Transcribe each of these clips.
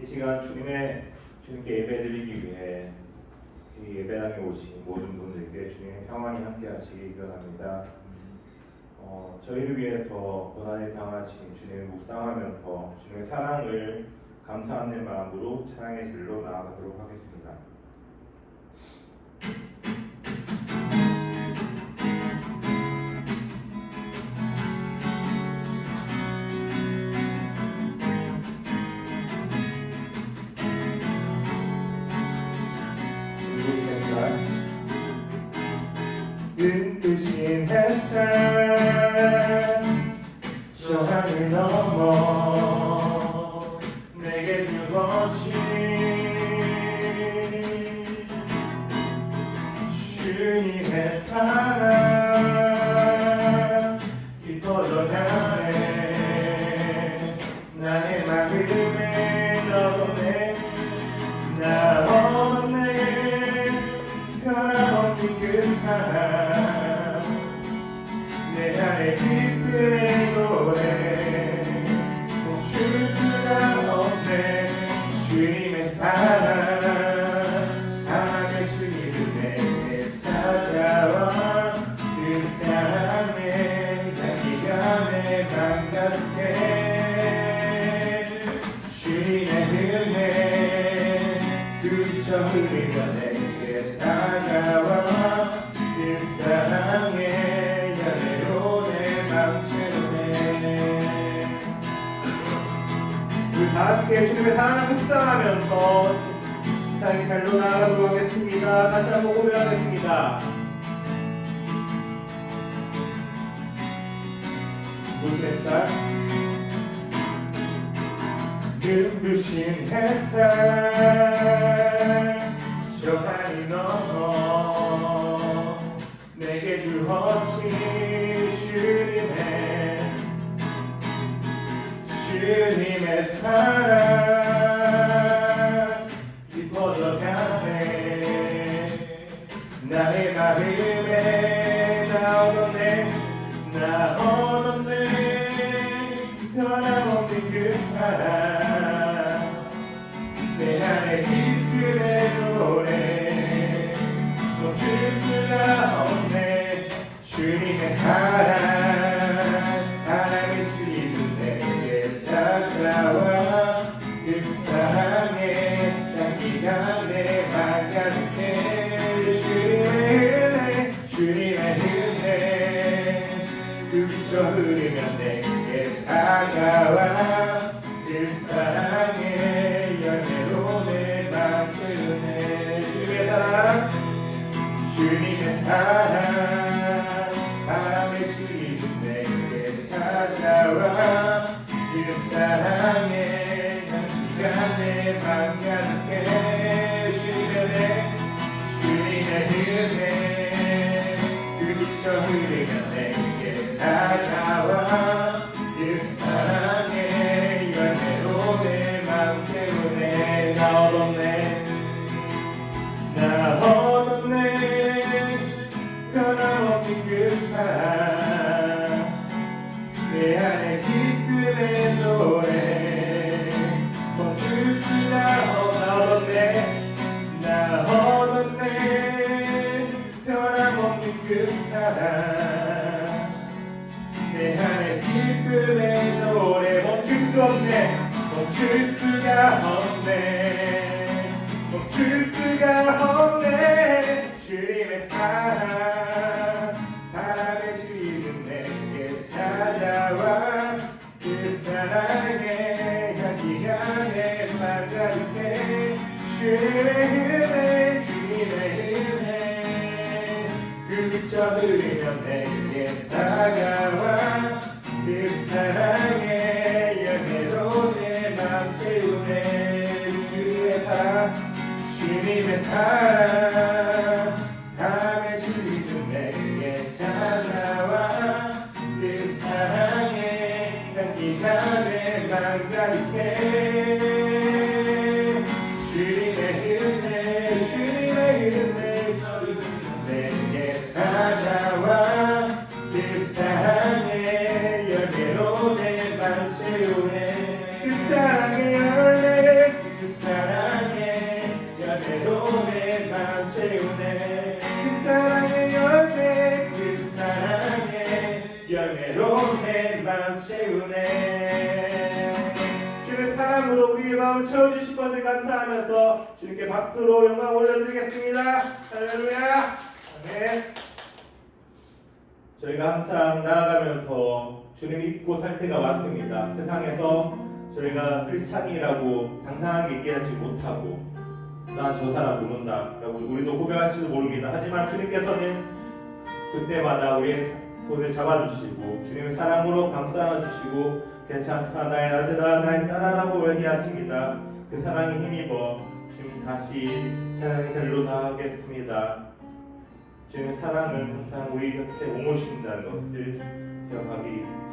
시간 주님께 예배드리기 위해 이 예배당에 오신 모든 분들께 주님의 평안이 함께 하시기 원합니다. 저희를 위해서 고난에 당하신 주님을 묵상하면서 주님의 사랑을 감사하는 마음으로 찬양의 질로 나아가도록 하겠습니다. 눈부신 햇살 저 하늘 넘어 내게 주어진 주님의 사랑 깊어져가네. 나의 마음에 너보내 나 없네 변함없는 그 사랑 내 안에 기쁨의 노래 멈출 수가 없네. 주님의 사랑 하나님의 주님은 내게 찾아와 그 사랑에 향기가 내 맘 가득해. 주님의 은혜 그저 흐르며 내게 다가와 그 사랑에 연애로 내 맘 채우네. 우리 다함께 주님의 사랑을 묵상하면서 찬양의 잘로 나아가도록 하겠습니다. 다시 한번 고백하겠습니다. 눈부신 햇살 눈부신 햇살 저 하늘 넘어 내게 주어진 주님의 사랑 깊어져가네. 나의 마음에 나 얻었네 변함없는 그 사랑 내 안에 기쁨의 노래 멈출 수가 없네. 주님의 사랑 하나님의 주님은 내게 찾아와 그 사랑에 향기가 내 맘 가득해. 주님의 은혜 그저 흐르면 내게 다가와 그 사랑에 열매로 내 맘 채우네. 주님의 사랑 바람의 주님은 내게 찾아와 그 사랑에 향기가 내 맘 가득해. 주님의 은혜 그저 흐르면 내게 다가와 그 사랑에 열매로 내 맘 채우네. 나 얻었네 변함없는 그 사랑 내 안에 기쁨의 노래 멈출 수가 없네. 나 얻었네 변함없는 그 사랑 내 안에 기쁨의 노래 멈출 수 없네. 멈출 수가 없네. 멈출 수가 없네. 주님의 사랑 바람의 주님은 내게 찾아와 그 사랑에 향기가 내 맘 가득해. 주님의 은혜 그저 흐르면 내게 다가와 그 사랑에 열매로 내 맘 채우네. 주님의 사랑 다음에 주님은 내게 찾아와 그 사랑에 향기가 내 맘 가득해. 주님의 은혜 내게 다가와 그 사랑에 열매로 내 맘 채우네. 그 사랑의 열매 그 열매로 내 맘 채우네. 주님의 사랑으로 우리의 마음을 채워주실 것을 감사하면서 주님께 박수로 영광 올려드리겠습니다. 할렐루야. 아멘. 저희가 항상 나아가면서 주님 믿고 살 때가 많습니다. 세상에서 저희가 크리스찬이라고 당당하게 얘기하지 못하고 난 저 사람 모른다 라고 우리도 고백할지도 모릅니다. 하지만 주님께서는 그때마다 우리의 손을 잡아주시고 주님의 사랑으로 감싸 안아주시고 괜찮다 나의 아들아 나의 딸아라고 얘기하십니다. 그 사랑에 힘입어 주님 다시 찬양의 자리로 나아가겠습니다. 주님의 사랑은 항상 우리 곁에 오모신다는 것을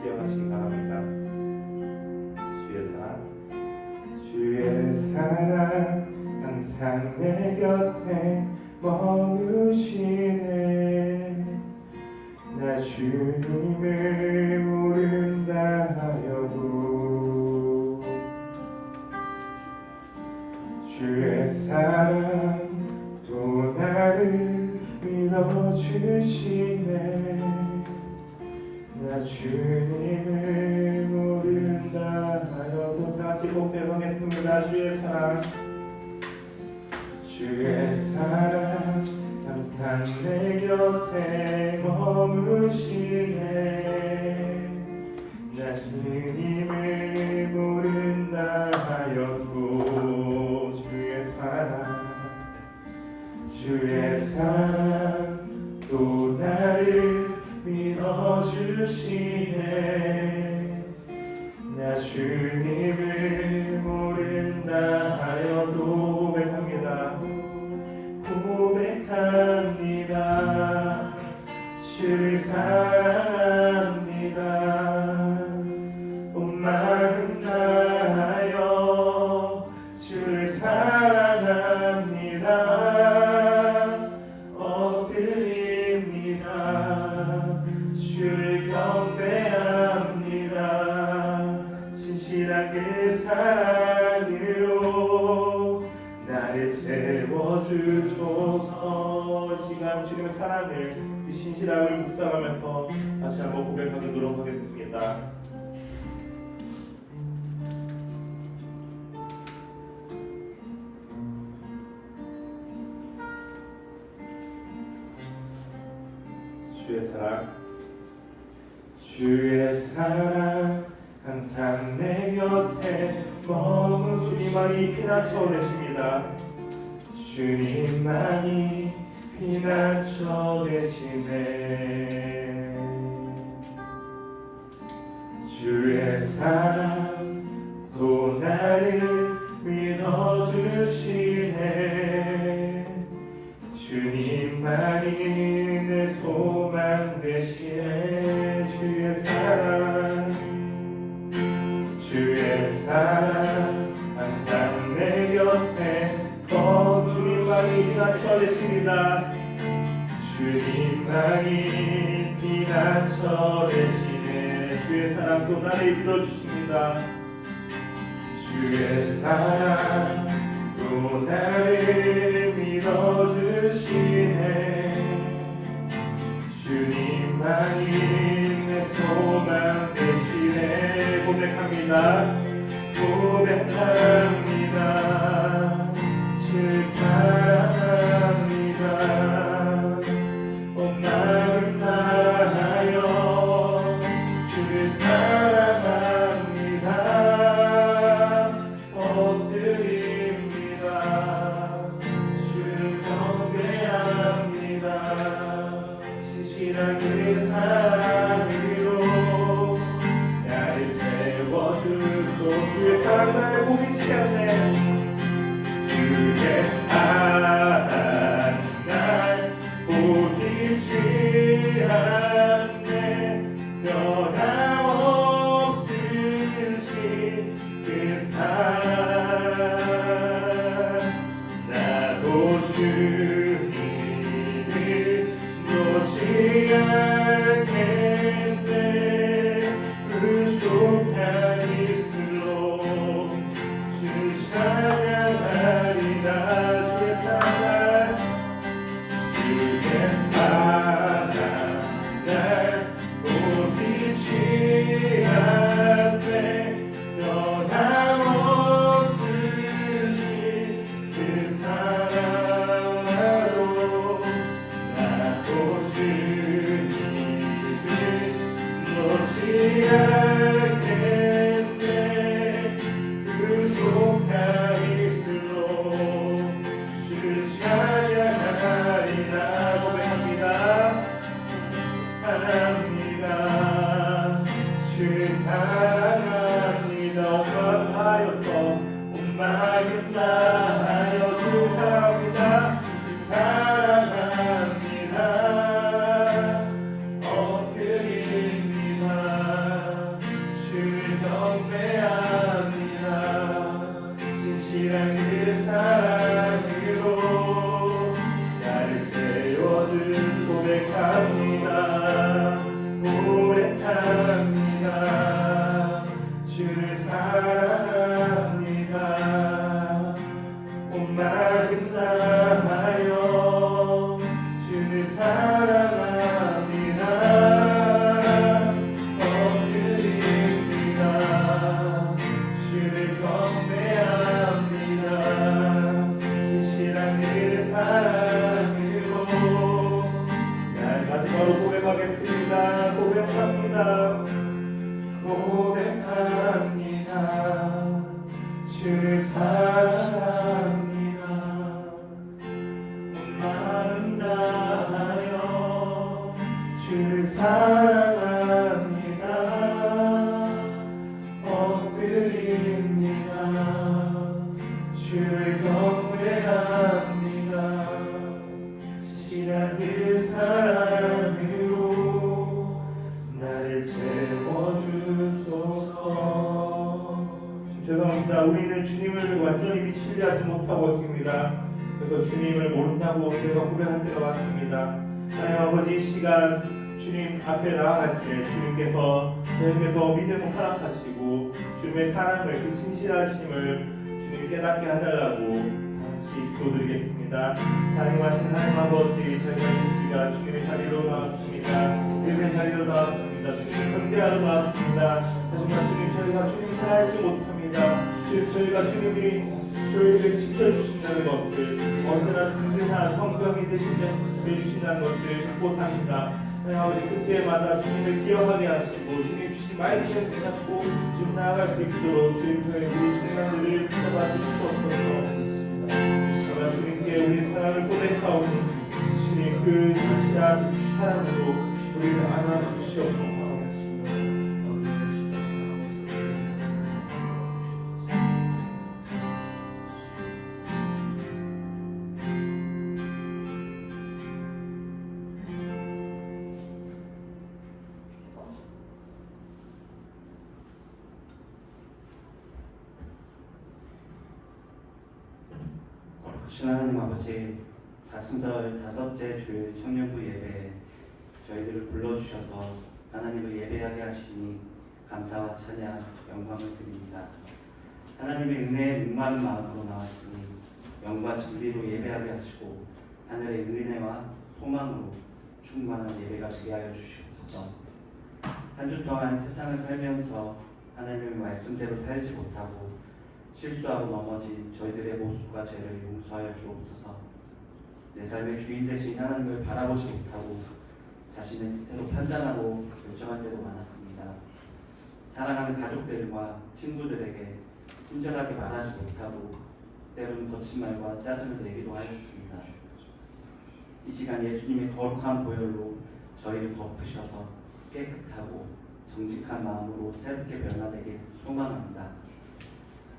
기억하시기 바랍니다. 주의 사랑 항상 내 곁에 머무시네. 나 주님을 모른다 하여도 주의 사랑 또 나를 믿어주시네. 나 주님을 모른다 하여도 다시 고백하겠습니다. 주의 사랑 항상 내 곁에 머무시네. 나 주님을 모른다 하여도 주의 사랑 또 나를 믿어주시네. 나 주님을 모른다 하여도 고백합니다. 주를 사랑합니다. 온 마음 다하여 주를 사랑합니다. 엎드립니다. 주를 경배합니다. 신실한 그 사랑으로 나를 채워주소서. 시간 주님의 사랑을 그 신실함을 묵상하면서 다시 한번 고백하도록 하겠습니다. 주의 사랑 항상 내 곁에 머문 주님만이 피난처 되십니다. 주님만이 피난처 되시네. 주의 사랑 또 나를 믿어주시네. 주님만이 내 소망 되시네. 주의 사랑 항상 내 곁에 주님만이 피난처 되십니다. 주님만이 피난처 되시네. 주의 사랑 또 나를 믿어주십니다. 주의 사랑 또 나를 믿어주시네. 주님만이 내 소망 되시네. 고백합니다. 주를 사랑합니다. 온 마음 다하여 주를 사랑합니다. 엎드립니다. 주를 경배합니다. 신실한 그 사랑으로 나를 채워주소. 주의 사랑 나를 보이지 않네. 주의 사랑 날 보이지 않네. 변함없으신 그 사랑 나도 주님을 놓지 않겠네. 부족한 이슬로 주 아니하겠네. 부족한 입술로 주를 찬양하리라. 고백합니다. 합니다. 주를 사랑합니다. 어떠하였어 온 마음 다하여 주를 사랑합니다. 사랑합니다. 엎드립니다. 주를 경배합니다. 진실한 그 사랑으로 나를 세워준 고백합니다. 고백합니다. 주를 사랑합니다. 온 마음 다하여 주를 사랑합니다. 엎드립니다. 주를 경배합니다. 진실한 그 사랑으로 나를 마지막으로 고백하겠습니다. 고백합니다. 고백합니다. 주를 사랑합니다. 온 마음 다하여 주를 사랑합니다. 엎드립니다. 주를 경배합니다. 진실한 그 사랑으로 나를 채워주소서. 죄송합니다. 우리는 주님을 완전히 신뢰하지 못하고 있습니다. 그래서 주님을 모른다고 우리가 고백할 때가 많습니다. 하나님 아버지, 이 시간 주님 앞에 나아갈 때 주님께서 저에게 더 믿음을 허락하시고 주님의 사랑을, 그 신실하심을 주님 깨닫게 하달라고 다시 기도드리겠습니다. 사랑하신 하나님 아버지, 저희가 이 시간 주님의 자리로 나왔습니다. 예배 자리로 나왔습니다. 주님을 경배하러 나왔습니다. 하지만 주님, 저희가 주님을 사랑하지 못합니다. 주님, 저희가 주님이 저희를 지켜주신다는 것을, 언제나 든든한 성벽이 되주신다는 것을 믿고 삽니다. 하나님 아버지, 그때마다 주님을 기억하게 하시고 주님 주신 말씀을 붙잡고 주님 나아갈 수 있도록 주님 저희 우리 청년들을 붙잡아 주시옵소서. 저희가 주님께 우리 사랑을 고백하오니 주님 그 진실한 사랑으로 우리를 안아주시옵소서. 거룩하신 하나님 아버지, 사순절 다섯째 주일 청년부 예배에 저희들을 불러주셔서 하나님을 예배하게 하시니 감사와 찬양, 영광을 드립니다. 하나님의 은혜에 목마른 마음으로 나왔으니 영과 진리로 예배하게 하시고 하늘의 은혜와 소망으로 충만한 예배가 되게 하여 주시옵소서. 한 주 동안 세상을 살면서 하나님의 말씀대로 살지 못하고 실수하고 넘어진 저희들의 모습과 죄를 용서하여 주옵소서. 내 삶의 주인 되신 하나님을 바라보지 못하고 자신의 뜻대로 판단하고 결정할 때도 많았습니다. 사랑하는 가족들과 친구들에게 친절하게 말하지 못하고 때로는 거친 말과 짜증을 내기도 하였습니다. 이 시간 예수님의 거룩한 보혈로 저희를 덮으셔서 깨끗하고 정직한 마음으로 새롭게 변화되길 소망합니다.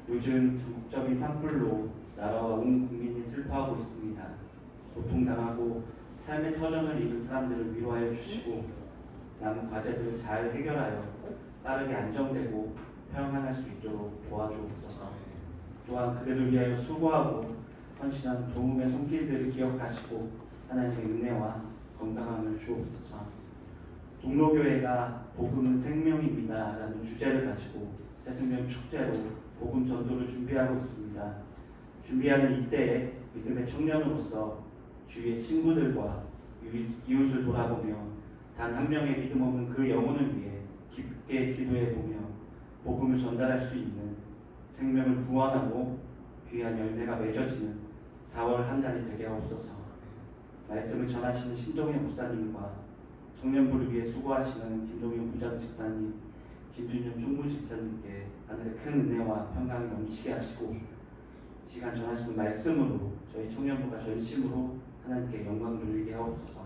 요즘 전국적인 산불로 나라와 온 국민이 슬퍼하고 있습니다. 고통당하고 삶의 터전을 잃은 사람들을 위로하여 주시고 남은 과제들을 잘 해결하여 빠르게 안정되고 평안할 수 있도록 도와주옵소서. 또한 그들을 위하여 수고하고 헌신한 도움의 손길들을 기억하시고 하나님의 은혜와 건강함을 주옵소서. 동로교회가 복음은 생명입니다 라는 주제를 가지고 새생명 축제로 복음 전도를 준비하고 있습니다. 준비하는 이때에 믿음의 청년으로서 주위의 친구들과 이웃을 돌아보며 단 한 명의 믿음 없는 그 영혼을 위해 깊게 기도해보며 복음을 전달할 수 있는 생명을 구원하고 귀한 열매가 맺어지는 4월 한 달이 되게 하옵소서. 말씀을 전하시는 신동현 목사님과 청년부를 위해 수고하시는 김동현 부장 집사님, 김준영 총무 집사님께 하늘의 큰 은혜와 평강이 넘치게 하시고 시간 전하시는 말씀으로 저희 청년부가 전심으로 하나님께 영광 돌리게 하옵소서.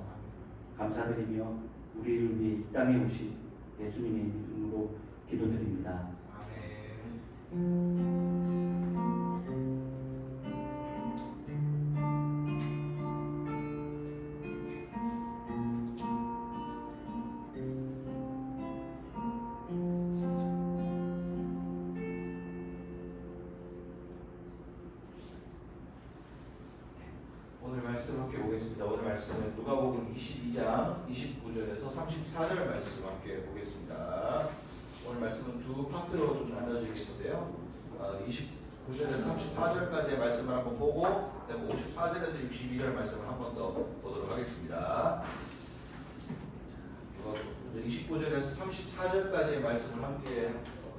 감사드리며 우리를 위해 이 땅에 오신 예수님의 이름으로 기도드립니다. 아멘. 오늘 말씀 함께 보겠습니다. 오늘 말씀은 누가복음 22장 29절에서 34절 말씀 함께 보겠습니다. 오늘 말씀은 두 파트로 좀 나눠지겠는데요. 29절에서 34절까지의 말씀을 한번 보고 그다음에 54절에서 62절 말씀을 한 번 더 보도록 하겠습니다. 29절에서 34절까지의 말씀을 함께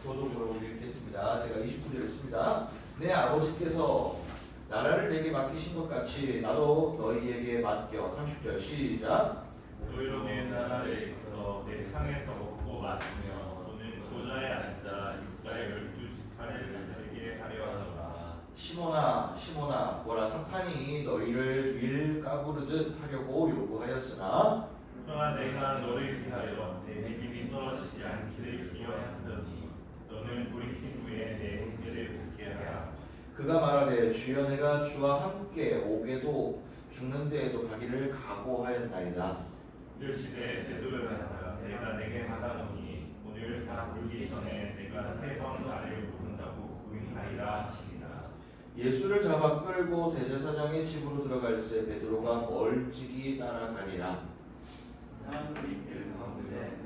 교독으로 읽겠습니다. 제가 29절 읽습니다. 내 아버지께서 나라를 내게 맡기신 것 같이 나도 너희에게 맡겨. 30절 시작. 너희로 내 나라에 있어 내 상에서 먹고 마시며 너는 보좌에 앉아 이스라엘 12지파를 세게 하려 하노라. 시몬아 시몬아 보라 사탄이 너희를 밀 까부르듯 하려고 요구하였으나 그러나 내가 너를 위하여 내 믿음이 떨어지지 않기를 기원하더니 너는 돌이킨 후에 내 행제를 묻게 하라. 그가 말하되 주여 내가 주와 함께 오게도 죽는 데에도 가기를 각오하였나이다. 이르시되 베드로야 내가 내게 말하노니 오늘 다 울기 전에 내가 3번 나를 모른다고 부인하리라 하시니라. 예수를 잡아 끌고 대제사장의 집으로 들어갈새 베드로가 멀찍이 따라가니라. 사람들이 이들 가운데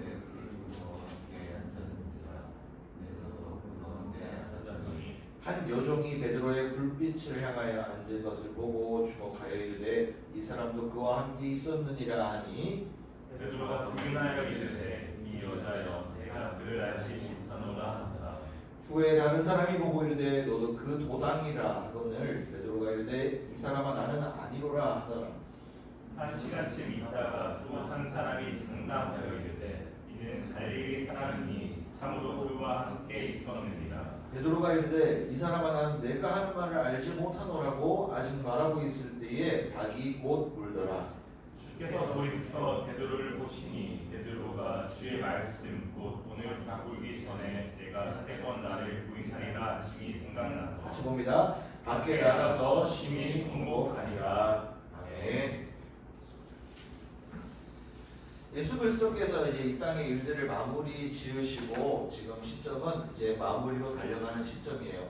한 여종이 베드로의 불빛을 향하여 앉은 것을 보고 주목하여 이르되 이 사람도 그와 함께 있었느니라 하니 베드로가 부인하여 이르되 이 여자여 내가 그를 알지 못하노라 하더라. 후에 다른 사람이 보고 이르되 너도 그 도당이라 하거늘 베드로가 이르되 이 사람아 나는 아니로라 하더라. 한 시간쯤 있다가 또 한 사람이 장담하여 이르되 이는 갈릴리 사람이니 참으로 그와 함께 있었느니라. 베드로가 이르되 이 사람아 나는 내가 하는 말을 알지 못하노라고 아직 말하고 있을 때에 닭이 곧 물더라. 주께서 돌이켜 베드로를 보시니 베드로가 주의 말씀 곧 오늘 다 울기 전에 내가 3번 나를 부인하리라 하심이 생각나서 같이 봅니다. 밖에 나가서 심히 통곡하니라. 아멘. 예수 그리스도께서 이제 이 땅의 일들을 마무리 지으시고 지금 시점은 이제 마무리로 달려가는 시점이에요.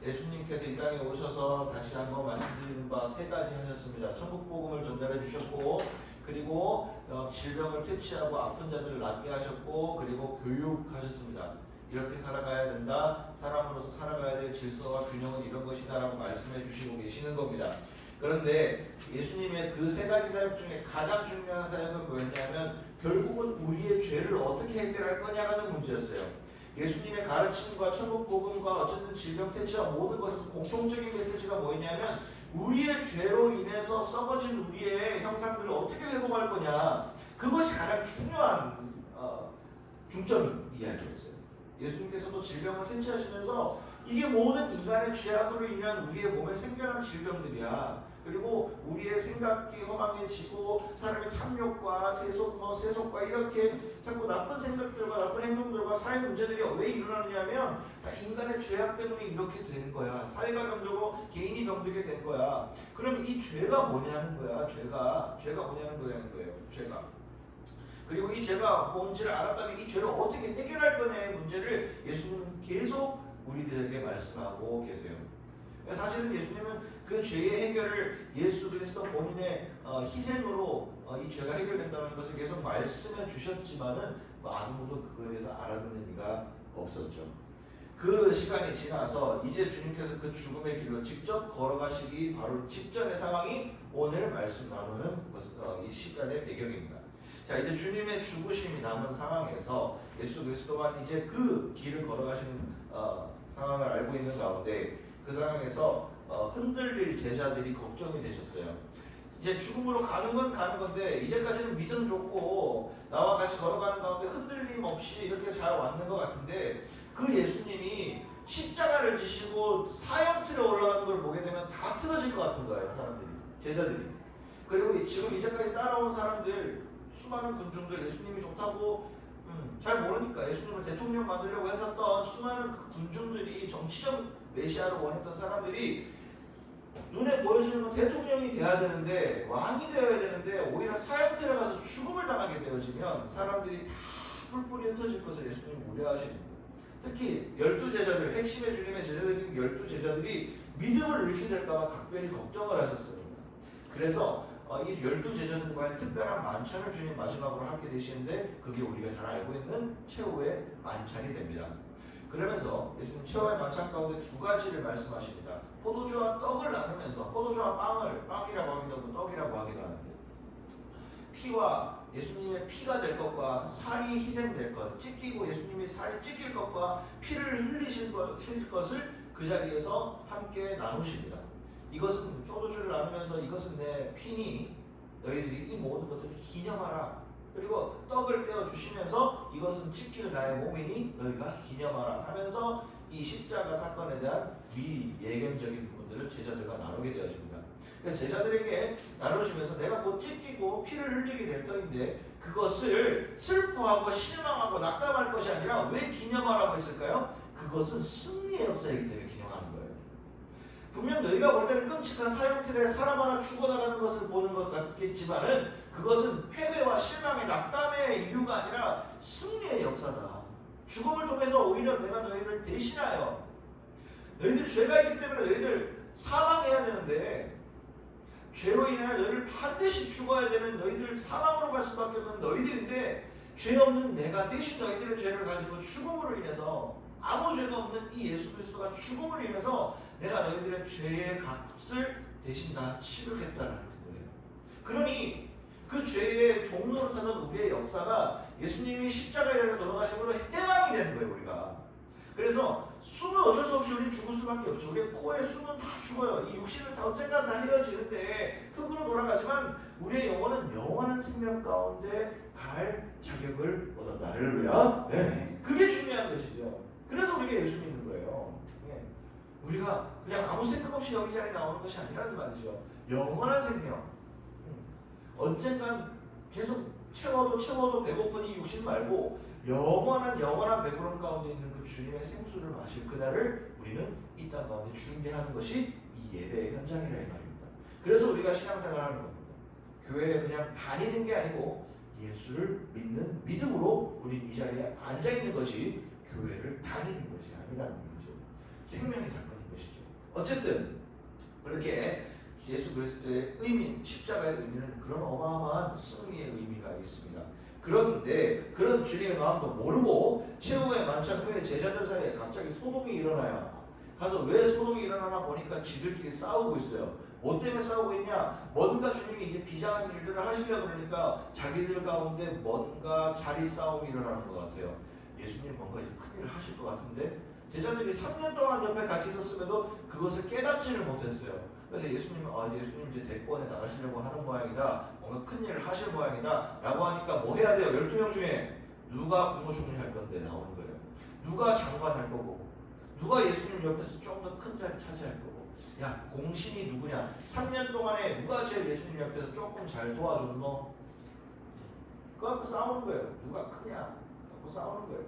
예수님께서 이 땅에 오셔서 다시 한번 말씀드린 바 3가지 하셨습니다. 천국 복음을 전달해 주셨고 그리고 질병을 퇴치하고 아픈 자들을 낫게 하셨고 그리고 교육하셨습니다. 이렇게 살아가야 된다. 사람으로서 살아가야 될 질서와 균형은 이런 것이다라고 말씀해 주시고 계시는 겁니다. 그런데 예수님의 그 3가지 사역 중에 가장 중요한 사역은 뭐였냐면 결국은 우리의 죄를 어떻게 해결할 거냐라는 문제였어요. 예수님의 가르침과 천국 복음과 어쨌든 질병 퇴치와 모든 것에서 공통적인 메시지가 뭐였냐면 우리의 죄로 인해서 썩어진 우리의 형상들을 어떻게 회복할 거냐, 그것이 가장 중요한 중점 이야기였어요. 예수님께서도 질병을 퇴치하시면서 이게 모든 인간의 죄악으로 인한 우리의 몸에 생겨난 질병들이야. 그리고 우리의 생각이 허망해지고 사람의 탐욕과 세속과 이렇게 자꾸 나쁜 생각들과 나쁜 행동들과 사회 문제들이 왜 일어나느냐면 다 인간의 죄악 때문에 이렇게 된 거야. 사회가 병들고 개인이 병들게 된 거야. 그럼 이 죄가 뭐냐는 거야. 죄가 뭐냐는 거예요. 죄가. 그리고 이 죄가 뭔지를 알았다면 이 죄를 어떻게 해결할 거냐의 문제를 예수님은 계속 우리들에게 말씀하고 계세요. 사실은 예수님은 그 죄의 해결을 예수 그리스도 본인의 희생으로 이 죄가 해결된다는 것을 계속 말씀해 주셨지만은 아무도 그거에 대해서 알아듣는 이가 없었죠. 그 시간이 지나서 이제 주님께서 그 죽음의 길로 직접 걸어가시기 바로 직전의 상황이 오늘 말씀 나누는 이 시간의 배경입니다. 자, 이제 주님의 죽으심이 남은 상황에서 예수 그리스도만 이제 그 길을 걸어가시는 상황을 알고 있는 가운데 그 상황에서 흔들릴 제자들이 걱정이 되셨어요. 이제 죽음으로 가는 건 가는 건데 이제까지는 믿음 좋고 나와 같이 걸어가는 가운데 흔들림 없이 이렇게 잘 왔는 것 같은데 그 예수님이 십자가를 지시고 사형틀에 올라가는 걸 보게 되면 다 틀어질 것 같은 거예요. 사람들이, 제자들이. 그리고 지금 이제까지 따라온 사람들, 수많은 군중들, 예수님이 좋다고 잘 모르니까 예수님을 대통령 만들려고 했었던 수많은 그 군중들이, 정치적 메시아를 원했던 사람들이 눈에 보여지는 건 대통령이 돼야 되는데, 왕이 되어야 되는데 오히려 사형틀에 가서 죽음을 당하게 되어지면 사람들이 다 뿔뿔이 흩어질 것을 예수님이 우려하시는 거예요. 특히 12제자들, 핵심의 주님의 제자들인 12제자들이 믿음을 잃게 될까봐 각별히 걱정을 하셨습니다. 그래서 이 12제자들과의 특별한 만찬을 주님 마지막으로 함께 되시는데 그게 우리가 잘 알고 있는 최후의 만찬이 됩니다. 그러면서 예수님 최후의 만찬 가운데 두 가지를 말씀하십니다. 포도주와 떡을 나누면서, 포도주와 빵을 빵이라고 하기도 하고 떡이라고 하기도 하는데, 피와 예수님의 피가 될 것과 살이 희생될 것, 찢기고 예수님이 살이 찢길 것과 피를 흘리실 것을 그 자리에서 함께 나누십니다. 이것은, 포도주를 나누면서 이것은 내 피니 너희들이 이 모든 것들을 기념하라. 그리고 떡을 떼어 주시면서 이것은 찢길 나의 몸이니 너희가 기념하라 하면서 이 십자가 사건에 대한 미리 예견적인 부분들을 제자들과 나누게 되어집니다. 그래서 제자들에게 나눠주면서 내가 곧 찢기고 피를 흘리게 될 터인데 그것을 슬퍼하고 실망하고 낙담할 것이 아니라 왜 기념하라고 했을까요? 그것은 승리의 역사이기 때문에 기념하는 거예요. 분명 너희가 볼 때는 끔찍한 사형틀에 사람 하나 죽어나가는 것을 보는 것 같겠지만은 그것은 패배와 실망의 낙담의 이유가 아니라 승리의 역사다. 죽음을 통해서 오히려 내가 너희를 대신하여, 너희들 죄가 있기 때문에 너희들 사망해야 되는데, 죄로 인하여 너희를 반드시 죽어야 되는, 너희들 사망으로 갈 수밖에 없는 너희들인데, 죄 없는 내가 대신 너희들의 죄를 가지고 죽음으로 인해서, 아무 죄가 없는 이 예수 그리스도가 죽음으로 인해서 내가 너희들의 죄의 값을 대신 다 치르겠다는 거예요. 그러니 그 죄의 종로를 타는 우리의 역사가 예수님이 십자가에 달려 돌아가심으로 해방이 되는 거예요, 우리가. 그래서 숨은 어쩔 수 없이 우리는 죽을 수밖에 없죠. 우리의 코에 숨은 다 죽어요. 이 육신은 다 언젠가 다 헤어지는데 흙으로 돌아가지만 우리의 영혼은 영원한 생명 가운데 갈 자격을 얻었다. 할렐루야. 네. 그게 중요한 것이죠. 그래서 우리가 예수 믿는 거예요. 네. 우리가 그냥 아무 생각 없이 여기 자리에 나오는 것이 아니라는 말이죠. 영원한 생명. 언젠간 계속 채워도 배고픈 이 육신 말고 영원한 배부름 가운데 있는 그 주님의 생수를 마실 그날을 우리는 이 땅 가운데 준비하는 것이 이 예배의 현장이라 이 말입니다. 그래서 우리가 신앙생활을 하는 겁니다. 교회에 그냥 다니는 게 아니고 예수를 믿는 믿음으로 우리 이 자리에 앉아있는 것이 교회를 다니는 것이 아니라는 거죠. 생명의 사건인 것이죠. 어쨌든 그렇게 예수 그리스도의 의미, 십자가의 의미는 그런 어마어마한 승리의 의미가 있습니다. 그런데 그런 주님의 마음도 모르고 최후의 만찬 후에 제자들 사이에 갑자기 소동이 일어나요. 가서 왜 소동이 일어나나 보니까 지들끼리 싸우고 있어요. 뭐 때문에 싸우고 있냐? 뭔가 주님이 이제 비장한 일들을 하시려고 그러니까 자기들 가운데 뭔가 자리 싸움이 일어나는 것 같아요. 예수님 뭔가 이제 큰일을 하실 것 같은데 제자들이 3년 동안 옆에 같이 있었음에도 그것을 깨닫지를 못했어요. 그래서 예수님은 예수님 이제 대권에 나가시려고 하는 모양이다. 뭔가 큰일을 하실 모양이다. 라고 하니까 뭐 해야 돼요? 12명 중에 누가 국무총리할 건데 나오는 거예요. 누가 장관할 거고 누가 예수님 옆에서 좀 더 큰 자리 차지할 거고. 야, 공신이 누구냐? 3년 동안에 누가 제일 예수님 옆에서 조금 잘 도와줬노? 그거 갖고 싸우는 거예요. 누가 크냐? 갖고 싸우는 거예요.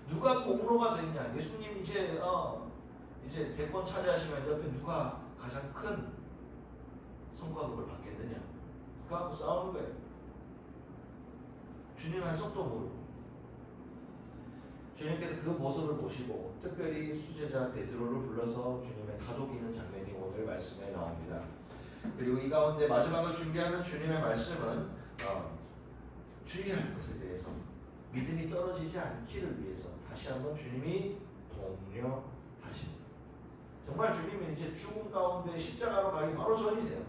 누가 공로가 됐냐? 예수님 이제 대권 차지하시면 옆에 누가 가장 큰 성과급을 받겠느냐? 그거 갖고 싸우는 거예요. 주님 해석도 모르고. 주님께서 그 모습을 보시고 특별히 수제자 베드로를 불러서 주님의 다독이는 장면이 오늘 말씀에 나옵니다. 그리고 이 가운데 마지막을 준비하는 주님의 말씀은 주의할 것에 대해서 믿음이 떨어지지 않기를 위해서 다시 한번 주님이 독려하십니다. 정말 주님은 이제 죽음 가운데 십자가로 가기 바로 전이세요.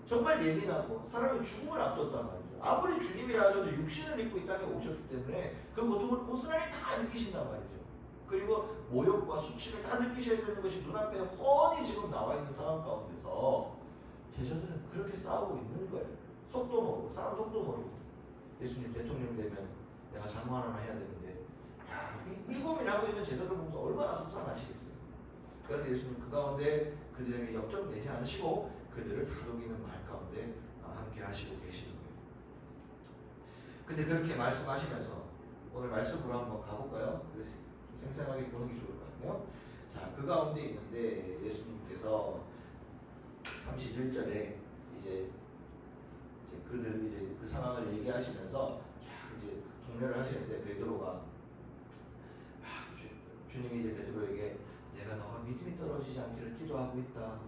정말 예민하고 사람이 죽음을 앞뒀단 말이죠. 아무리 주님이라 하셔도 육신을 입고 이 땅에 오셨기 때문에 그 고통을 고스란히 다 느끼신단 말이죠. 그리고 모욕과 수치를 다 느끼셔야 되는 것이 눈앞에 훤히 지금 나와 있는 상황 가운데서 제자들은 그렇게 싸우고 있는 거예요. 속도 모르고 사람 속도 모르고 예수님 대통령 되면 내가 장모 하나만 해야 되는데 이 고민하고 있는 제자들 보면서 얼마나 속상하시겠어요. 그런데 예수님 그 가운데 그들에게 역정되지 않으시고 그들을 다독이는 말 가운데 함께 하시고 계시는 거예요. 근데 그렇게 말씀하시면서 오늘 말씀으로 한번 가볼까요? 좀 생생하게 보는 게 좋을 것 같네요. 자, 그 가운데 있는데 예수님께서 31절에 이제 그들 이제 그 상황을 얘기하시면서 쫙 이제 독려를 하시는데 베드로가 주님이 이제 베드로에게 내가 너가 믿음이 떨어지지 않기를 기도하고 있다.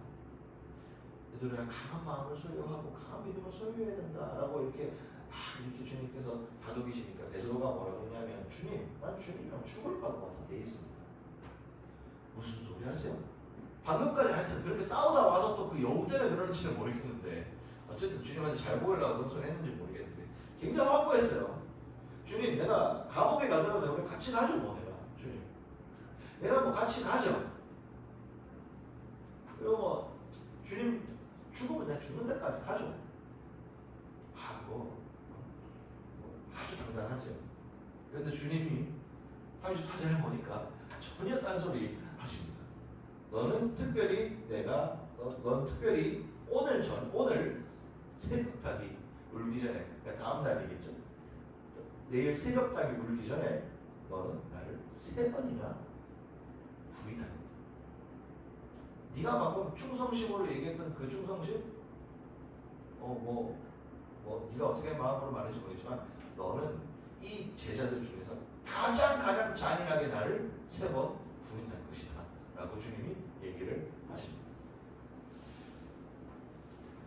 베드로야 강한 마음을 소유하고 강한 믿음을 소유해야 된다라고 이렇게 주님께서 다독이시니까 베드로가 뭐라고 했냐면 주님, 난 주님이랑 죽을 각오가 다 돼 있습니다. 무슨 소리 하세요? 방금까지 하여튼 그렇게 싸우다 와서 또 그 여우 때문에 그러는지는 모르겠는데 어쨌든 주님한테 잘 보이려고 그런 소리 했는지 모르겠는데 굉장히 확고했어요. 주님, 내가 감옥에 가더라도 우리 같이 가죠 뭐 내가. 주님, 내가 뭐 같이 가죠. 그리고 뭐 주님 죽으면 내가 죽는 데까지 가죠. 아주 당당하죠. 그런데 주님이 34절에 보니까 전혀 딴소리 하십니다. 너는 특별히 넌 특별히 오늘 새벽닭이 울기 전에, 그러니까 다음 날이겠죠. 내일 새벽닭이 울기 전에 너는 나를 3번이나 부인합니다. 네가 방금 충성심으로 얘기했던 그 충성심, 네가 어떻게 마음으로 말할지 모르겠지만 너는 이 제자들 중에서 가장 잔인하게 나를 3번 부인할 것이다 라고 주님이 얘기를 하십니다.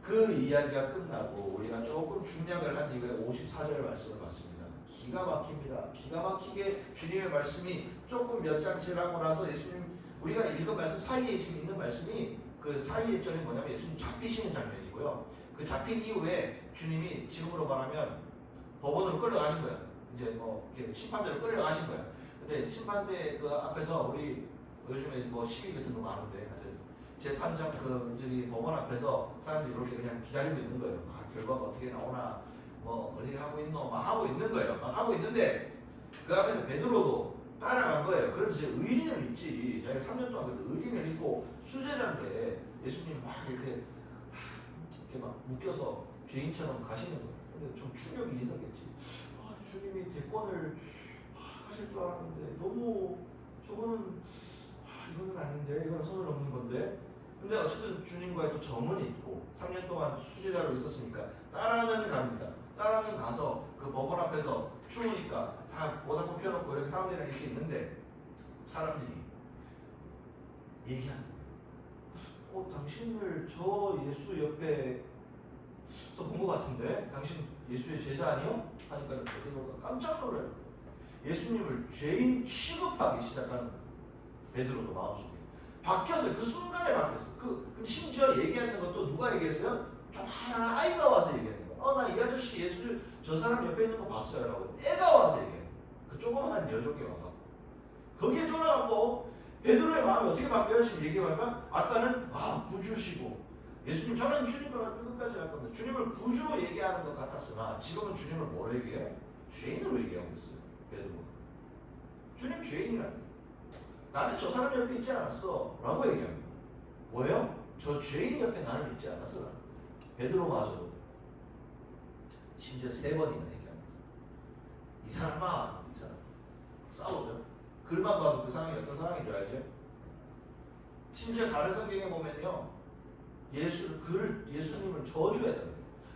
그 이야기가 끝나고 우리가 조금 중략을 한 이후에 54절 말씀을 봤습니다. 기가 막힙니다. 기가 막히게 주님의 말씀이 조금 몇 장씩 하고 나서 예수님 우리가 읽은 말씀 사이에 지금 있는 말씀이 그 사이의 절이 뭐냐면 예수님 잡히시는 장면이고요. 그 잡힌 이후에 주님이 지금으로 말하면 법원으로 끌려가신 거예요. 이제 뭐 이렇게 심판대로 끌려가신 거예요. 근데 심판대 그 앞에서 우리 요즘에 뭐 시위 같은 거 많은데 하여튼 재판장 저기 법원 앞에서 사람들이 이렇게 그냥 기다리고 있는 거예요. 결과가 어떻게 나오나 뭐 어디 하고 있노 막 하고 있는 거예요. 막 하고 있는데 그 앞에서 베드로도 따라간 거예요. 그래서 이제 의린을 잊지. 자기가 3년 동안 의린을 잊고 수제자인데 예수님 막 이렇게 막 묶여서 죄인처럼 가시는 거예요. 근데 좀 충격이 있었겠지. 주님이 대권을 하실 줄 알았는데 너무 저거는 이거는 아닌데 이건 선을 넘는 건데. 근데 어쨌든 주님과의 또 정은 있고 3년 동안 수제자로 있었으니까 따라는 갑니다. 따라는 가서 그 법원 앞에서 추우니까 다 모닥불 펴놓고 이렇게 사람들이랑 이렇게 있는데 사람들이 얘기하는 거예요. 당신을 저 예수 옆에서 본 것 같은데 당신 예수의 제자 아니요? 하니까 베드로가 깜짝 놀라요. 예수님을 죄인 취급하기 시작하는 거예요. 베드로도 마음속에 바뀌었어요. 그 순간에 바뀌었어요. 그 심지어 얘기하는 것도 누가 얘기했어요? 좀 하나 아이가 와서 얘기하는 거예요. 나 이 아저씨 예수 저 사람 옆에 있는 거 봤어요 라고 애가 와서 얘기해요. 그 조그만한 여종이 와갖고 거기에 쫄아갖고 베드로의 마음이 어떻게 바뀌어요? 지금 얘기해볼까? 아까는 구주시고 예수님 저는 주님과 끝까지 할 겁니다. 주님을 구주로 얘기하는 것 같았으나 지금은 주님을 뭐로 얘기해? 죄인으로 얘기하고 있어요. 베드로가 주님 죄인이라니 나는 저 사람 옆에 있지 않았어 라고 얘기합니다. 뭐예요? 저 죄인 옆에 나는 있지 않았어. 베드로마저도 심지어 3번이나 얘기합니다. 이 사람 싸우죠. 글만 봐도 그 상황이 어떤 상황인 줄 알죠? 심지어 다른 성경에 보면요 예수님을 저주했다고요.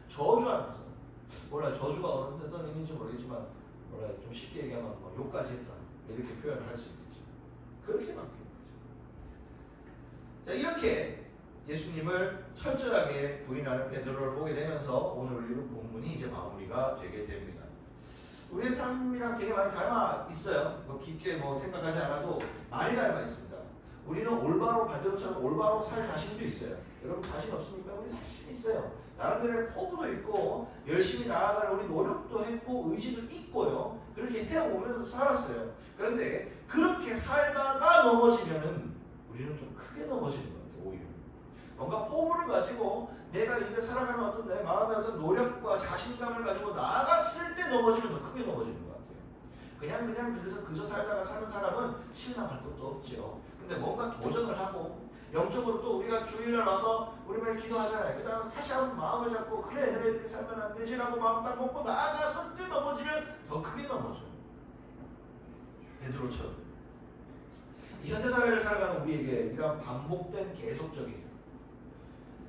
저주하면서 몰라 저주가 어떤 의미인지 모르겠지만 몰라 좀 쉽게 얘기하면 뭐 욕까지 했다 이렇게 표현을 할 수 있겠죠. 그렇게 바뀌는 거죠. 자 이렇게 예수님을 철저하게 부인하는 베드로를 보게 되면서 오늘 읽은 본문이 이제 마무리가 되게 됩니다. 우리의 삶이랑 되게 많이 닮아 있어요. 뭐 깊게 뭐 생각하지 않아도 많이 닮아 있습니다. 우리는 올바로 베드로처럼 올바로 살 자신도 있어요. 여러분 자신 없습니까? 우리 자신 있어요. 나름대로의 포부도 있고 열심히 나아갈 우리 노력도 했고 의지도 있고요. 그렇게 해오면서 살았어요. 그런데 그렇게 살다가 넘어지면은 우리는 좀 크게 넘어지는 것 같아요. 오히려 뭔가 포부를 가지고 내가 이게 살아가는 어떤 내 마음의 어떤 노력과 자신감을 가지고 나아갔을 때 넘어지면 더 크게 넘어지는 것 같아요. 그냥 그저 살다가 사는 사람은 실망할 것도 없죠. 근데 뭔가 도전을 하고 영적으로 또 우리가 주일날 와서 우리 매일 기도하잖아요. 그 다음에 다시 한번 마음을 잡고 그래 내가 이렇게 살면 안 되지라고 마음 딱 먹고 나아갔을 때 넘어지면 더 크게 넘어져요. 베드로처럼. 이 현대사회를 살아가는 우리에게 이런 반복된 계속적인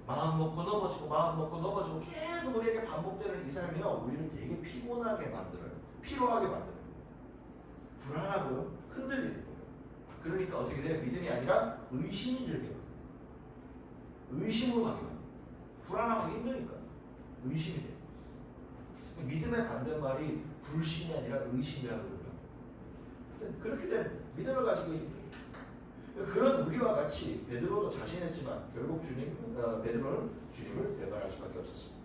마음 먹고 넘어지고 계속 우리에게 반복되는 이 삶이요 우리를 되게 피곤하게 만들어요. 피로하게 만들어요. 불안하고요. 흔들리는 거예요. 그러니까 어떻게 돼요? 믿음이 아니라 의심이 들게 돼요. 의심으로 가게 돼요. 불안하고 힘드니까 의심이 돼요. 믿음의 반대말이 불신이 아니라 의심이라고 그러고요. 그렇게 되면 믿음을 가지고 힘들어요. 그런 우리와 같이 베드로도 자신했지만 결국 베드로는 주님을 배반할 수밖에 없었습니다.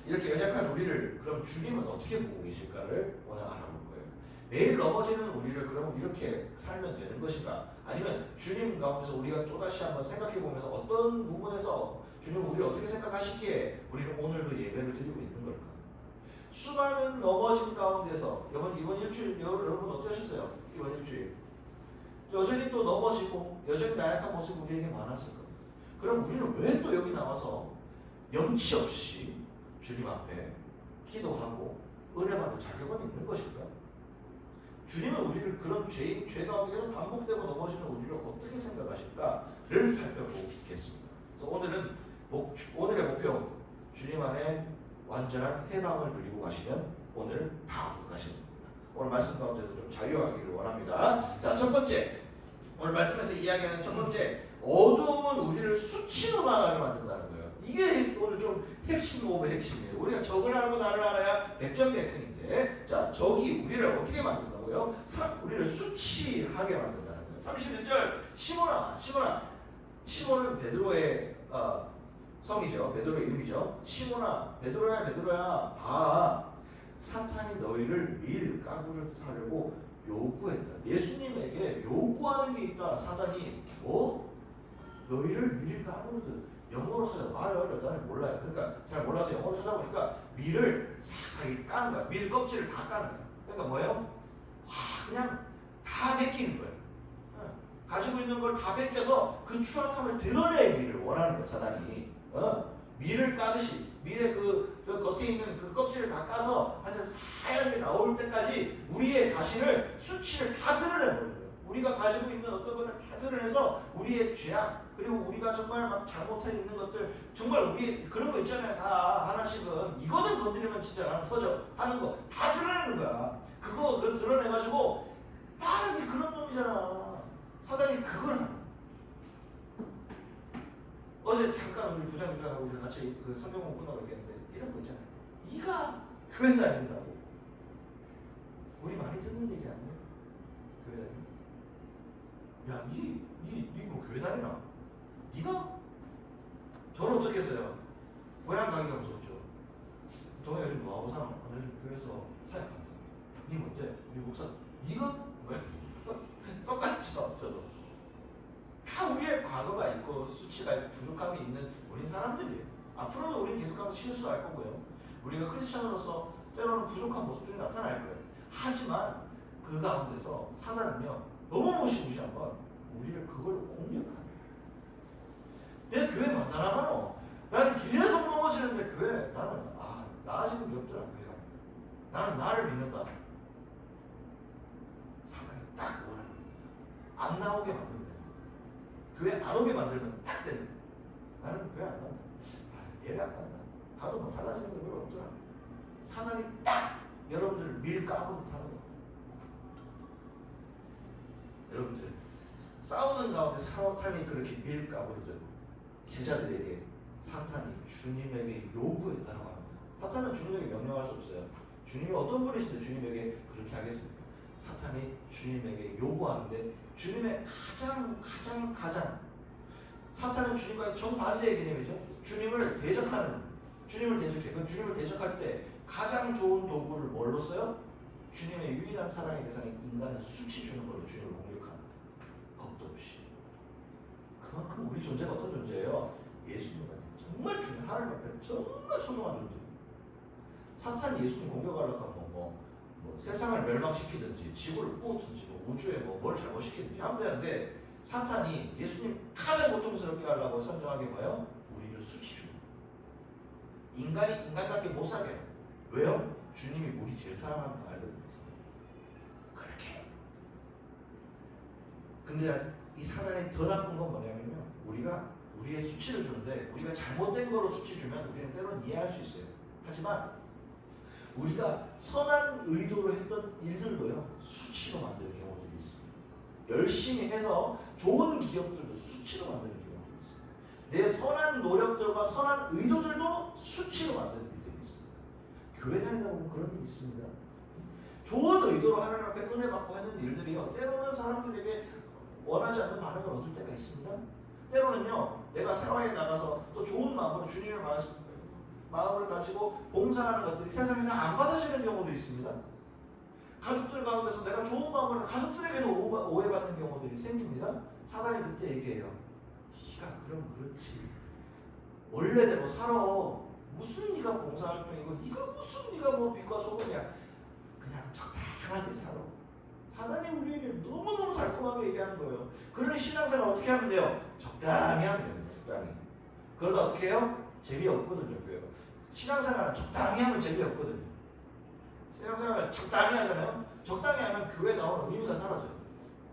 이렇게 연약한 우리를 그럼 주님은 어떻게 보고 계실까를 오늘 알아볼 거예요. 매일 넘어지는 우리를 그럼 이렇게 살면 되는 것인가? 아니면 주님 가운데서 우리가 또다시 한번 생각해 보면서 어떤 부분에서 주님은 우리를 어떻게 생각하시기에 우리는 오늘도 예배를 드리고 있는 걸까? 수많은 넘어진 가운데서 이번 일주일 여러분 어떠셨어요? 이번 일주일 여전히 또 넘어지고 여전히 나약한 모습이 우리에게 많았을 겁니다. 그럼 우리는 왜 또 여기 나와서 염치 없이 주님 앞에 기도하고 은혜 받을 자격은 있는 것일까? 주님은 우리를 그런 죄 가운데 계속 반복되고 넘어지는 우리를 어떻게 생각하실까를 살펴보겠습니다. 그래서 오늘의 목표 주님 안에 완전한 해방을 누리고 가시면 오늘 다 가시는 겁니다. 오늘 말씀 가운데서 좀 자유하기를 원합니다. 자, 첫 번째 오늘 말씀에서 이야기하는 첫 번째 어두움은 우리를 수치로 나가게 만든다는 거예요. 이게 오늘 좀 핵심 오브 핵심이에요. 우리가 적을 알고 나를 알아야 백전백승인데 자 적이 우리를 어떻게 만든다고요? 우리를 수치하게 만든다는 거예요. 31절 시몬은 베드로의 성이죠. 베드로의 이름이죠. 시몬아 베드로야 봐 사탄이 너희를 밀가루를 사려고 요구했다. 예수님에게 요구하는 게 있다. 사단이 너희를 밀가루를 영어로 찾아 말을 나는 몰라요. 그러니까 잘 몰라서 영어로 찾아보니까 밀을 싹하게 까는 거야. 밀 껍질을 다 까는 거야. 그러니까 뭐예요? 그냥 다 벗기는 거예요. 가지고 있는 걸 다 벗겨서 그 추악함을 드러내기를 원하는 거야. 사단이 밀을 까듯이 밀의 그 겉에 있는 그 껍질을 다 까서 완전 하얗게 나올 때까지 우리의 자신을 수치를 다 드러내는 거예요. 우리가 가지고 있는 어떤 것을 다 드러내서 우리의 죄악 그리고 우리가 정말 막 잘못해 있는 것들 정말 우리 그런 거 있잖아요. 다 하나씩은 이거는 건드리면 진짜 나는 터져 하는 거 다 드러내는 거야. 그거 드러내가지고 빠르게 그런 놈이잖아. 사단이 그걸 하는 거야. 어제 잠깐 우리 부장님하고 같이 그 성경 공부 끝나고 얘기했는데 이런 거 있잖아요. 네가 교회 다닌다고 우리 많이 듣는 얘기 아니에요? 교회 다니는 야, 니 뭐 교회 다니나? 니가? 저는 어떻게 했어요? 고향 가기가 무섭죠. 동해 요즘 뭐하고 사나? 나 요즘 교회에서 사역한다. 니 뭔데? 니 목사? 니가? 왜? 똑같죠, 저도. 다 우리의 과거가 있고 수치가 있고 부족함이 있는 우린 사람들이에요. 앞으로도 우리는 계속하면서 실수할 거고요. 우리가 크리스찬으로서 때로는 부족한 모습들이 나타날 거예요. 하지만 그 가운데서 사단은요 너무 무시무시한 건 우리를 그걸로 공격하는 내 교회 만나나가노 나는 계속 넘어지는데 교회 나는 나아지는 게 없더라. 교회가 나는 나를 믿는다. 사단이 딱 원하는 겁니다. 안 나오게 만들면 됩니다. 교회 안 오게 만들면 딱 되는 거예요. 나는 교회 안 간다. 예배 안 간다. 가도 뭐 달라지는 게 별로 없더라. 사단이 딱 여러분들을 밀가루로 타는 거예요. 여러분들 싸우는 가운데 사탄이 그렇게 밀가루를 제자들에게 사탄이 주님에게 요구했다고 합니다. 사탄은 주님에게 명령할 수 없어요. 주님이 어떤 분이신데 주님에게 그렇게 하겠습니까? 사탄이 주님에게 요구하는데 주님의 가장 사탄은 주님과의 정반대의 개념이죠. 주님을 대적해. 그럼 주님을 대적할 때 가장 좋은 도구를 뭘로 써요? 주님의 유일한 사랑의 대상인 인간을 수치 주는 걸로 주님을 공격하는 겁도 없이. 그만큼 우리 존재가 어떤 존재예요? 예수님은 정말 중요한 하나님 앞에 정말 소중한 존재. 사탄이 예수님 공격하려고 하면 뭐 세상을 멸망시키든지 지구를 부어든지 뭐 우주에 뭘 잘못시키든지 하면 되는데 사탄이 예수님 가장 고통스럽게 하려고 선정한 게 뭐예요? 우리를 수치주는 인간이 인간답게 못 살게 해요. 왜요? 주님이 우리 제일 사랑하는 거 알거든요. 그렇게. 근데 이 사단이 더 나쁜 건 뭐냐면요. 우리가 우리의 수치를 주는데 우리가 잘못된 거로 수치 주면 우리는 때로는 이해할 수 있어요. 하지만 우리가 선한 의도로 했던 일들도요 수치로 만드는 경우들이 있습니다. 열심히 해서 좋은 기업들도 수치로 만드는 경우들이 있습니다. 내 선한 노력들과 선한 의도들도 수치로 만드는 일들이 있습니다. 교회 다니다 보면 그런 일이 있습니다. 좋은 의도로 하나님 앞에 은혜 받고 하는 일들이요 때로는 사람들에게 원하지 않는 반응을 얻을 때가 있습니다. 때로는요 내가 생활에 나가서 또 좋은 마음으로 주님의 마음을 가지고 봉사하는 것들이 세상에서 안 받아지는 경우도 있습니다. 가족들 가운데서 내가 좋은 마음으로 가족들에게도 오해받는 경우들이 생깁니다. 사단이 그때 얘기해요. 네가 그럼 그렇지. 원래대로 살아. 무슨 네가 봉사활동이고 네가 무슨 네가 뭐 빛과 소금이야. 그냥 적당하게 살아. 사단이 우리에게 너무너무 달콤하게 얘기하는 거예요. 그러니 신앙생활 어떻게 하면 돼요? 적당히 하면 됩니다. 적당히. 그러다 어떻게 해요? 재미없거든요. 교회가. 신앙생활은 적당히 하면 재미없거든요. 신앙생활은 적당히 하잖아요. 적당히 하면 교회 나오는 의미가 사라져요.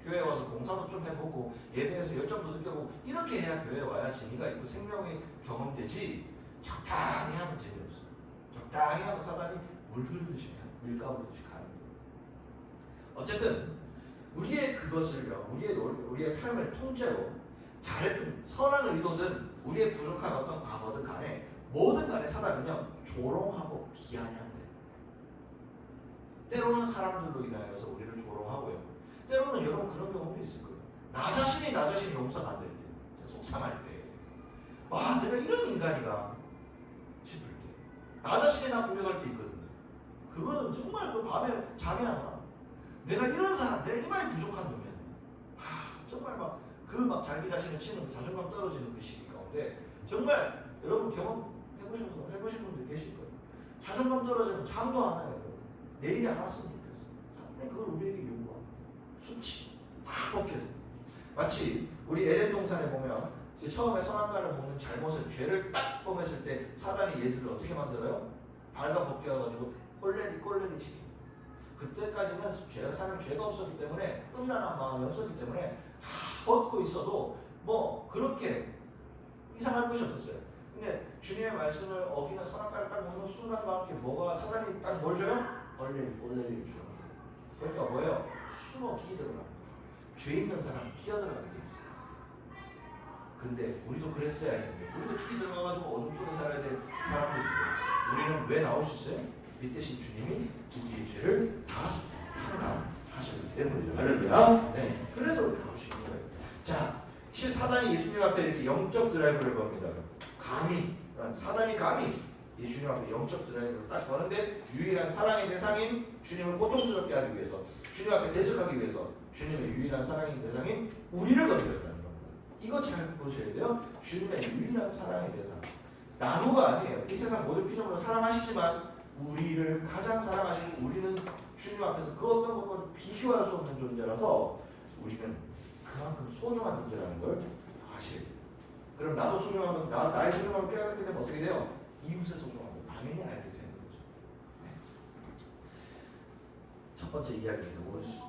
교회에 와서 봉사도 좀 해보고 예배에서 열정도 느껴보고 이렇게 해야 교회에 와야 재미가 있고 생명이 경험되지 적당히 하면 재미없어요. 적당히 하면 사단이 물 흐르듯이 밀가루듯이 가는 거예요. 어쨌든 우리의 그것을요 우리의 삶을 통째로 잘했든 선한 의도든 우리의 부족한 어떤 과거든 간에 뭐든 간에 사단은요 조롱하고 비아냥돼요. 때로는 사람들로 인하여서 우리를 조롱하고요. 때로는 여러분 그런 경험도 있을 거예요. 나 자신이 용서가 안 될 때, 속상할 때, 와 내가 이런 인간이가 싶을 때, 나 자신이 나 공격할 때 있거든요. 그거는 정말 그 밤에 잠이 안 와. 내가 이런 사람, 내가 이마에 부족한 놈이야. 정말 막 자기 자신을 치는 자존감 떨어지는 그 시기 가운데 정말 여러분 해보신 분들 계실 거예요. 자존감 떨어지면 잠도 안 와요. 여러분. 내일이 안 왔으면 좋겠어요. 사단이 그걸 우리에게 요구합니다. 수치 다 벗겨서 마치 우리 에덴 동산에 보면 처음에 선악과를 먹는 잘못을 죄를 딱 범했을 때 사단이 얘들을 어떻게 만들어요? 발가 벗겨가지고 꼴레리 시킵니다. 그때까지는 사람 죄가 없었기 때문에 음란한 마음이 없었기 때문에 다 벗고 있어도 뭐 그렇게 이상할 것이 없었어요. 근데 주님의 말씀을 어기는 선악과를 딱 먹는 순간과 함께 뭐가 사단이 딱 뭘 줘요? 꼴레리를 주는 거예요. 그러니까 뭐예요? 숨어 기들어갑니다. 죄 있는 사람 기어들어가게 돼 있어요. 근데 우리도 그랬어야 했는데 우리도 기들어가가지고 어둠 속에 살아야 될 사람들인데 우리는 왜 나올 수 있어요? 밑대신 주님이 우리의 죄를 다 탕감하셨기 때문이죠. 할렐루야. 네. 그래서 우리 나올 수 있는 거예요. 자, 사단이 예수님 앞에 이렇게 영적 드라이브를 겁니다. 사단이 감히 예수님 앞에 영적 드라이브를 딱 거는데 유일한 사랑의 대상인 주님을 고통스럽게 하기 위해서 주님 앞에 대적하기 위해서 주님의 유일한 사랑의 대상인 우리를 건드렸다는 겁니다. 이거 잘 보셔야 돼요. 주님의 유일한 사랑의 대상. 나무가 아니에요. 이 세상 모든 피조물을 사랑하시지만 우리를 가장 사랑하시고 우리는 주님 앞에서 그 어떤 것과도 비교할 수 없는 존재라서 우리는 그만큼 소중한 존재라는 걸 아셔야 돼요. 그럼 나도 소중하면 나의 소중함을 깨닫게 되면 어떻게 돼요? 이웃의 소중함을 당연히 알게 되는 거죠. 네. 첫 번째 이야기입니다.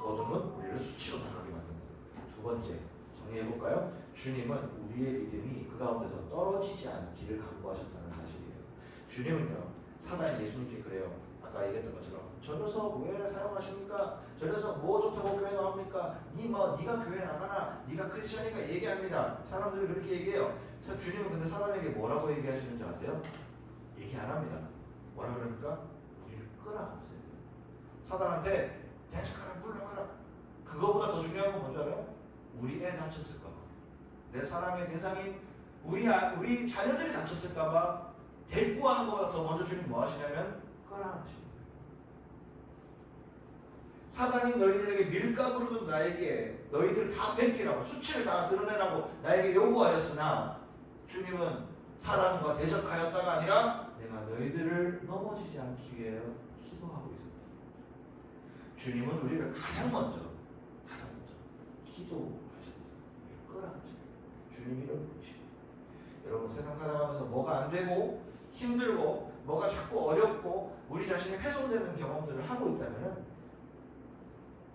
어둠은 우리를 수치로 당하게 만든다. 두 번째 정리해볼까요? 주님은 우리의 믿음이 그 가운데서 떨어지지 않기를 간구하셨다는 사실이에요. 주님은요 사단이 예수님께 그래요. 아까 얘기했던 것처럼 저 녀석 왜 사용하십니까? 저 녀석 뭐 좋다고 교회 나옵니까? 네가 교회 나가나? 네가 크리스천이니까 얘기합니다. 사람들이 그렇게 얘기해요. 그래서 주님은 근데 사단에게 뭐라고 얘기하시는지 아세요? 얘기 안 합니다. 뭐라 그럽니까? 우리를 끌어안으세요. 사단한테 대적하라 물러가라. 그거보다 더 중요한 건 뭔지 알아요? 우리 애 다쳤을까봐. 내 사랑의 대상인 우리 자녀들이 다쳤을까봐 대꾸하는 것보다 더 먼저 주님 뭐 하시냐면 끌어안으십니다. 사단이 너희들에게 밀가루로도 나에게 너희들 다 뺏기라고 수치를 다 드러내라고 나에게 요구하였으나 주님은 사단과 대적하였다가 아니라 내가 너희들을 넘어지지 않기 위해 기도하고 있었다. 주님은 우리를 가장 먼저 기도하셨다. 끌어안으셨다. 주님이 이런 분이십니다. 여러분 세상 살아가면서 뭐가 안 되고 힘들고 뭐가 자꾸 어렵고 우리 자신이 훼손되는 경험들을 하고 있다면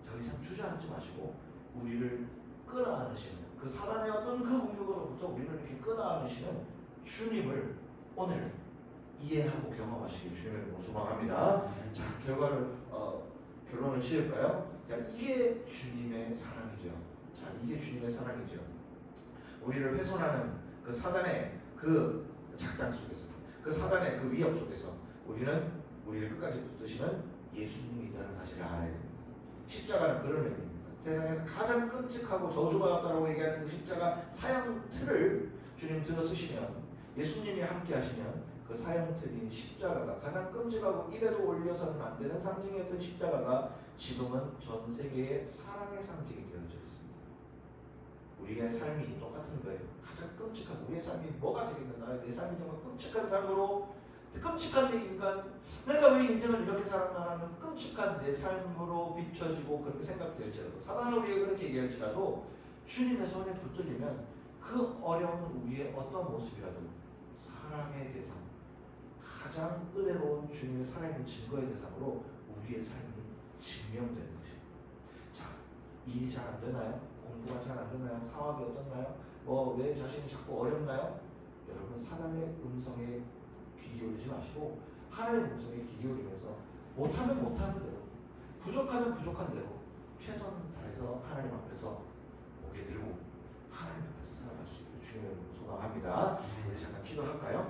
더 이상 주저앉지 마시고 우리를 끌어안으시는 그 사단의 어떤 그 공격으로부터 우리를 이렇게 끌어안으시는 주님을 오늘 이해하고 경험하시길 주님을 소망합니다. 자, 결론을 지을까요? 자, 이게 주님의 사랑이죠. 자, 이게 주님의 사랑이죠. 우리를 훼손하는 그 사단의 그 작당 속에서, 그 사단의 그 위협 속에서 우리는 우리를 끝까지 붙드시는 예수님이 있다는 사실을 알아야 됩니다. 십자가는 그런 의미입니다. 세상에서 가장 끔찍하고 저주받았다고 얘기하는 그 십자가 사형틀을 주님 들어 쓰시면, 예수님이 함께 하시면 그 사형틀인 십자가가 가장 끔찍하고 입에도 올려서는 안 되는 상징이었던 십자가가 지금은 전 세계의 사랑의 상징이 되어져 있습니다. 우리의 삶이 똑같은 거예요. 가장 끔찍한 우리의 삶이 뭐가 되겠나? 내 삶이 정말 끔찍한 삶으로, 끔찍한 내 인간, 내가 왜 인생을 이렇게 살았나라는 끔찍한 내 삶으로 비춰지고 그렇게 생각될지라도, 사단은 우리에게 그렇게 얘기할지라도 주님의 손에 붙들리면 그 어려운 우리의 어떤 모습이라도 사랑의 대상, 가장 은혜로운 주님의 살아있는 증거의 대상으로 우리의 삶이 증명되는 것입니다. 자, 일이 잘 안 되나요? 공부가 잘 안 되나요? 사업이 어떻나요? 내 자신이 자꾸 어렵나요? 여러분, 사단의 음성에 귀 기울이지 마시고 하나님의 음성에 귀 기울이면서 못하면 못하는 대로, 부족하면 부족한 대로 최선 다해서 하나님 앞에서 고개 들고 하나님 앞에서 살아갈 수 있는 주님을 소망합니다. 우리 잠깐 기도할까요?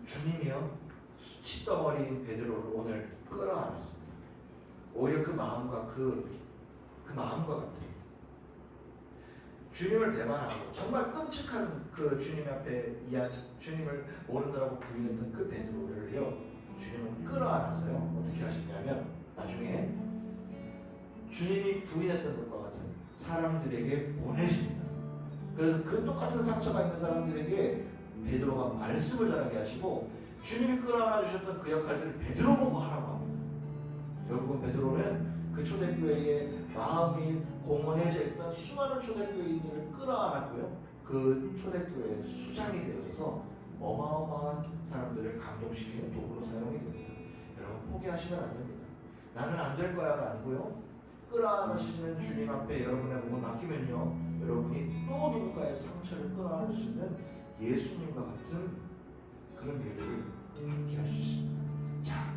주님이요, 수치덩어리인 베드로를 오늘 끌어안았습니다. 오히려 그 마음과 그 마음과 같은 주님을 배반하고 정말 끔찍한 그 주님 앞에 주님을 모른다라고 부인했던 그 베드로를요, 주님은 끌어안았어요. 어떻게 하셨냐면 나중에 주님이 부인했던 것과 같은 사람들에게 보내십니다. 그래서 그 똑같은 상처가 있는 사람들에게 베드로가 말씀을 전하게 하시고 주님이 끌어안아 주셨던 그 역할들을 베드로 보고 하라고 합니다. 결국은 베드로는 그 초대교회의 마음이 공허해져 있던 수많은 초대교회인들을 끌어안았고요, 그 초대교회의 수장이 되어져서 어마어마한 사람들을 감동시키는 도구로 사용이 됩니다. 여러분, 포기하시면 안 됩니다. 나는 안 될 거야가 아니고요, 끌어안으시는 주님 앞에 여러분의 몸을 맡기면요, 여러분이 또 누군가의 상처를 끌어안을 수 있는 예수님과 같은 그런 일들을 함께 할 수 있습니다. 자,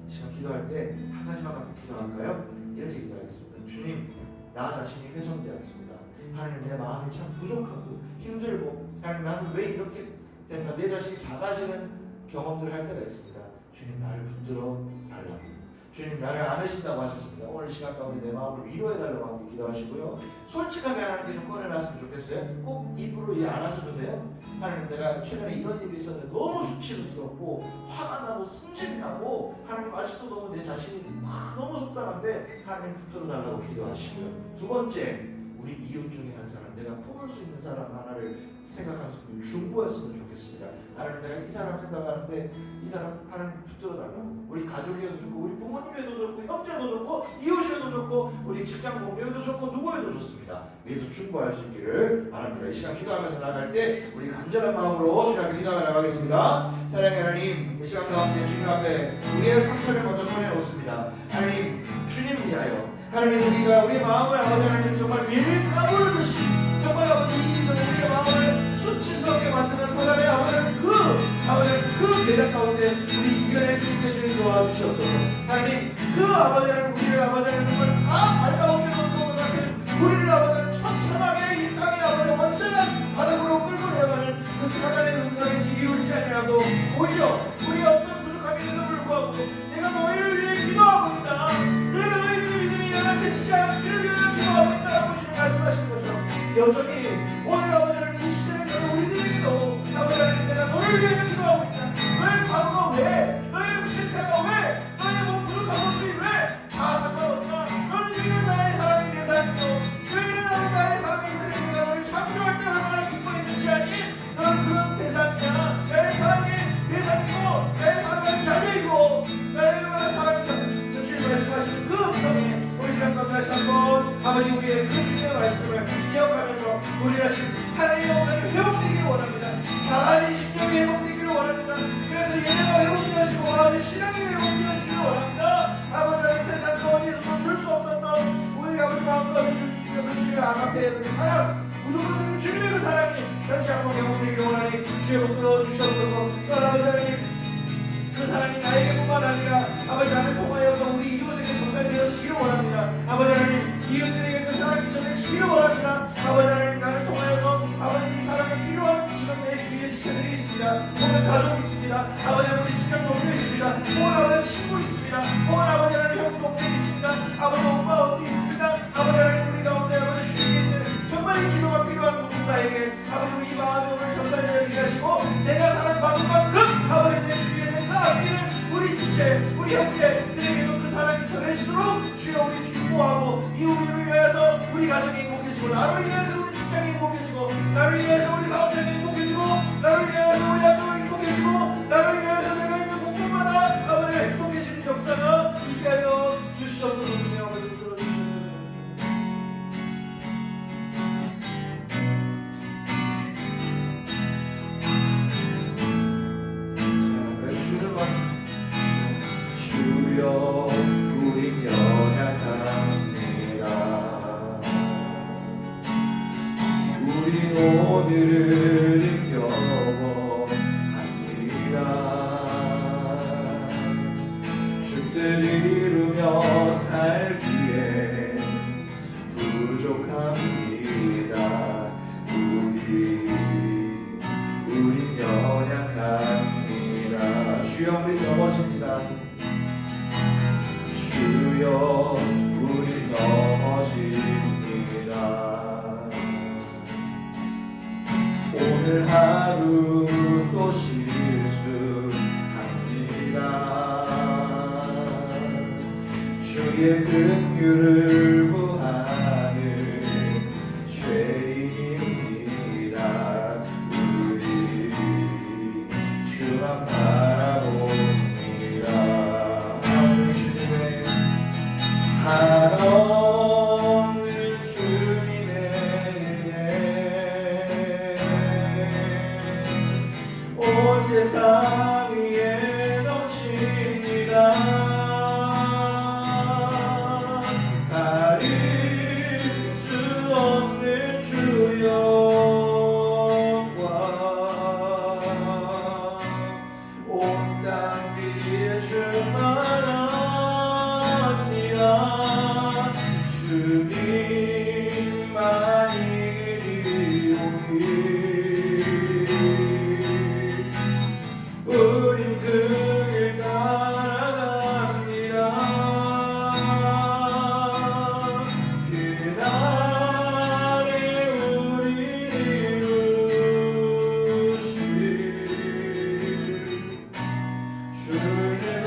지금 기도할 때 한 가지만 갖고 기도할까요? 이렇게 기도하겠습니다. 주님, 나 자신이 훼손되었습니다. 하나님, 내 마음이 참 부족하고 힘들고, 하나님, 나는 왜 이렇게 됐나, 내 자신이 작아지는 경험들을 할 때가 있습니다. 주님, 나를 붙들어 달라고, 주님, 나를 안으신다고 하셨습니다. 오늘 시간 가운데 내 마음을 위로해달라고 함께 기도하시고요, 솔직하게 하나님께 좀 꺼내놨으면 좋겠어요. 꼭 입으로 이해 안 하셔도 돼요. 하나님, 내가 최근에 이런 일이 있었는데 너무 수치스럽고 화가 나고 승질이 나고, 하나님 아직도 너무 내 자신이 너무 속상한데 하나님 붙들어 달라고 기도하시고요. 두 번째, 우리 이웃 중에 한 사람, 내가 품을 수 있는 사람 하나를 생각하면서 중보했으면 좋겠습니다. 하나님, 내가 이 사람 생각하는데 이 사람 하나님 붙들어 달라고, 우리 가족이어도 좋고 우리 부모님에도 좋고 형제도 좋고 이웃이어도 좋고 우리 직장 동료에도 좋고 누구에도 좋습니다. 위에서 중보할 수 있기를 바랍니다. 이 시간 기도하면서 나갈 때 우리 간절한 마음으로 주님 앞에 기도하며 나가겠습니다. 사랑의 하나님, 이 시간 가운데 주님 앞에 우리의 상처를 먼저 꺼내놓습니다. 하나님, 주님 위하여 하나님, 우리가 우리 마음을 아버지 하나님 정말 밀을 까부르듯이 정말 아버지 우리의 마음을 수치스럽게 만드는 사단의 아버지 그 계략 가운데 우리 이겨낼 수 있게 주님 도와주시옵소서. 하나님, 그 아버지 하나님, 우리를 아버지 하나님 정말 다 발가벗겨 놓은 것 같은 우리를 아버지 하나님 처참하게 이 땅에 아버지 완전한 바닥으로 끌고 내려가는 그 사단의 음성에 귀 기울이지 아니하고 오히려 우리 어떤 부족함이 있는데도 불구하고 내가 너희를 위해 기도하고 있다, 내가 너희들의 믿음이 연약해지지 않기를 위해 기도하고 있다라고 주님 말씀하시는 거죠. 여전히 오늘 아버지 하나님 이 시대에서 우리들에게도 아버지 하나님, 내가 너를 위해 기도하고 있다, 너의 과거가 왜, 너의 실패가 왜, 너의 몸 부족한 모습이 왜 다 상관없다, 너는 유일한 나의 사랑의 대상이고 유일한 나의 사랑의 대상이고, 너를 창조할 때 얼마나 아버지 우리의 그 주님의 말씀을 기억하면서 우리 자신 하나님의 영상이 회복되기를 원합니다. 작아진 심령이 회복되기를 원합니다. 그래서 예배가 회복되어지고 아버지 신앙이 회복되어지기를 원합니다. 아버지 하나님 세상 그 어디에서도 줄 수 없었던 우리 아버지 마음과 줄 수 있는 그 주님의 아가페의 그 사랑, 무조건 주님의 그 사랑이 다시 한번 경험되기를 원하니 주여 붙들어 주시옵소서. 또한 아버지 하나님 그 사랑이 나에게뿐만 아니라 아버지 나를 통하여서 우리 이웃에게 전달되어지기를 원합니다. 아버지 하나님 이웃들에게 그 사랑이 전해지기를 원합니다. 아버지 하나님 나를 통하여서 아버지 이 사랑이 필요한 지금 내 주위에 지체들이 있습니다. 혹은 가족이 있습니다. 아버지 우리 직장 동료 있습니다. 혹은 아버지 친구 있습니다. 혹은 아버지 하나님 형 동생 있습니다. 아버지 엄마 언니 있습니다. 아버지 하나님 우리 가운데 아버지 주위에 있는 정말 이 기도가 필요한 누군가에게 아버지 우리 이 마음이 오늘 전달되어지게 하시고 내가 사랑받은 만큼 아버지 내 주위에 있는 그 아끼는 우리 지체 우리 형제들에게도 그 사랑이 전해지도록 주여 우리 중보하고 이 우리를 위해서 우리 가족이 행복해지고 나로 인해서 우리 직장이 행복해지고 나로 인해서 우리 사업장이 행복해지고 나로 인해서 우리 학교가 행복해지고 나로 인해서 내가 있는 공간마다 아버지 행복해지는 역사가 있게 하여 주시옵소서. 주님 아버지 들어주시옵소서. 주여 우린 연약합니다. 우린 오늘을 힘겨워합니다. 주뜻 이루며 살기에 부족합니다. 우린 연약합니다. 주여 우린 넘어집니다. 주여 우리 넘어집니다. 오늘 하루 또 실수합니다. 주의 긍휼을 구하는 죄인입니다. 우리 주만 바라봅니다. 한없는 주님의 은혜 온 세상 위에 넘칩니다. 가릴 수 없는 주 영광 온 땅 위에 충만합니다. 주님만이 이리오니 우린 그 길 따라갑니다. 그날에 우리 이루실 주는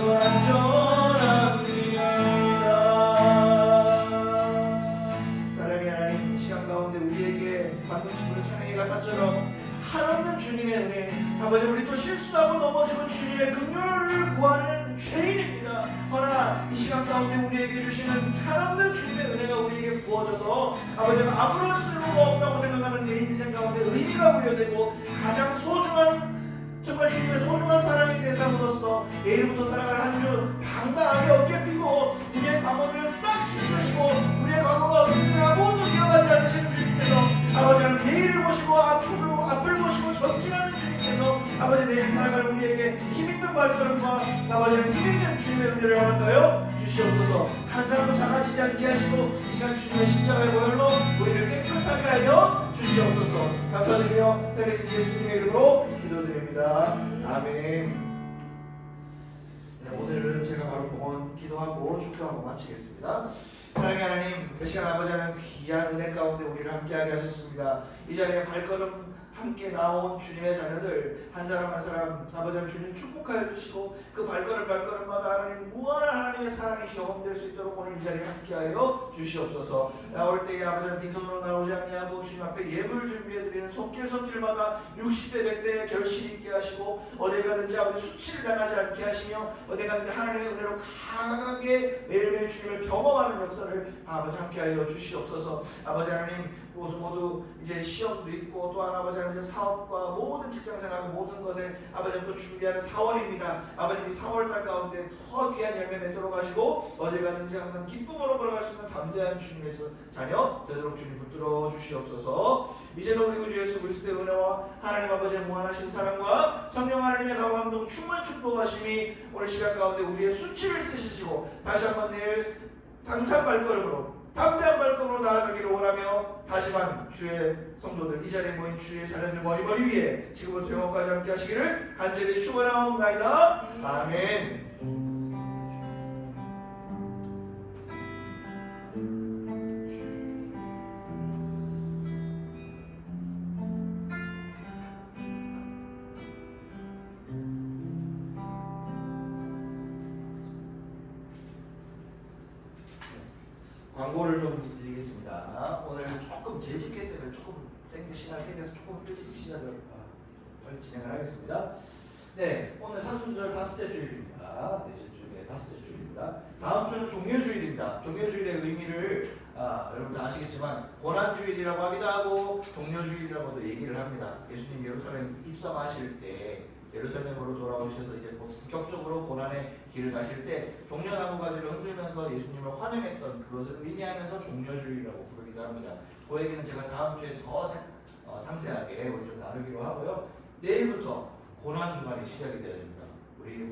완전합니다. 사랑의 하나님 이 시간 가운데 우리에게 방금 친구는 찬양의 가사처럼 한없는 주님의 은혜 아버지 우리 또 실수하고 넘어지고 주님의 긍휼을 구하는 죄인입니다. 그러나 이 시간 가운데 우리에게 주시는 한없는 주님의 은혜가 우리에게 부어져서 아버지 아무런 쓸모가 없다고 생각하는 내 인생 가운데 의미가 부여되고 가장 소중한 정말 주님의 소중한 사랑의 대상으로서 내일부터 살아갈 한 주 당당하게 어깨 펴고 우리의 과거들을 싹 씻으시고 우리의 과거가 어떻게 아무것도 기억하지 않으시는 주님께서 아버지는 내일을 보시고 앞을 보시고 전진하는 주님께서 아버지 내일 살아갈 우리에게 힘있는 발걸음과 아버지는 힘있는 주님의 은혜를 허락하여 주시옵소서. 한 사람도 작아지지 않게 하시고 이 시간 주님의 십자가의 보혈로 우리를 깨끗하게 하여 주시옵소서. 감사드리며 살리신 예수님의 이름으로 기도드립니다. 아멘. 네, 오늘은 제가 바로 봉헌 기도하고 축도하고 마치겠습니다. 사랑의 하나님, 그 시간 아버지 하나님 귀한 은혜 가운데 우리를 함께하게 하셨습니다. 이 자리에 발걸음 함께 나온 주님의 자녀들 한 사람 한 사람 아버지 하나님 주님 축복하여 주시고 그 발걸음마다 하나님 무한한 하나님의 사랑이 경험될 수 있도록 오늘 이 자리에 함께하여 주시옵소서. 나올 때에 아버지 하나님 빈손으로 나오지 아니하고 주님 앞에 예물 준비해드리는 손길마다 60배 100배 결실 있게 하시고 어디 가든지 아버지 수치를 당하지 않게 하시며 어디 가든지 하나님의 은혜로 강하게 매일매일 주님을 경험하는 역사를 아버지 함께하여 주시옵소서. 아버지 하나님 모두 이제 시험도 있고 또한 아버지 하나님 이제 사업과 모든 직장생활 모든 것에 아버지 하나님 또 준비하는 4월입니다. 아버님 이 4월달 가운데 더 귀한 열매 맺도록 하시고 어디 가든지 항상 기쁨으로 걸어갈 수 있는 담대한 주님의 자녀 되도록 주님 붙들어 주시옵소서. 이제는 우리 구주 예수 그리스도의 은혜와 하나님 아버지의 무한하신 사랑과 성령 하나님의 감동 충만 축복하심이 오늘 시간 가운데 우리의 수치를 쓰시고 다시 한번 내일 당찬 발걸음으로 담대한 발걸음으로 나아가기를 원하며 다시만 주의 성도들 이 자리에 모인 주의 자녀들 머리 위에 지금부터 영원까지 함께 하시기를 간절히 축원하옵나이다. 아멘. 광고를 좀 드리겠습니다. 오늘 조금 재직회 때문에 조금 시간을 땡겨서 조금 일찍 시작을 빨리 진행을 하겠습니다. 네, 오늘 사순절 5째 주일입니다. 넷째 주일에 5째 주일입니다. 다음 주는 종료주일입니다. 종료주일의 의미를 여러분들 아시겠지만 고난주일이라고 하기도 하고 종료주일이라고도 얘기를 합니다. 예수님 예루살렘 입성하실 때 예루살렘으로 돌아오셔서 이제 본격적으로 고난의 길을 가실 때 종려나무 가지를 흔들면서 예수님을 환영했던 그것을 의미하면서 종려주일이라고 부르기도 합니다. 그 얘기는 제가 다음 주에 더 상세하게 우리 좀 나누기로 하고요. 내일부터 고난 주간이 시작이 되어야 됩니다. 우리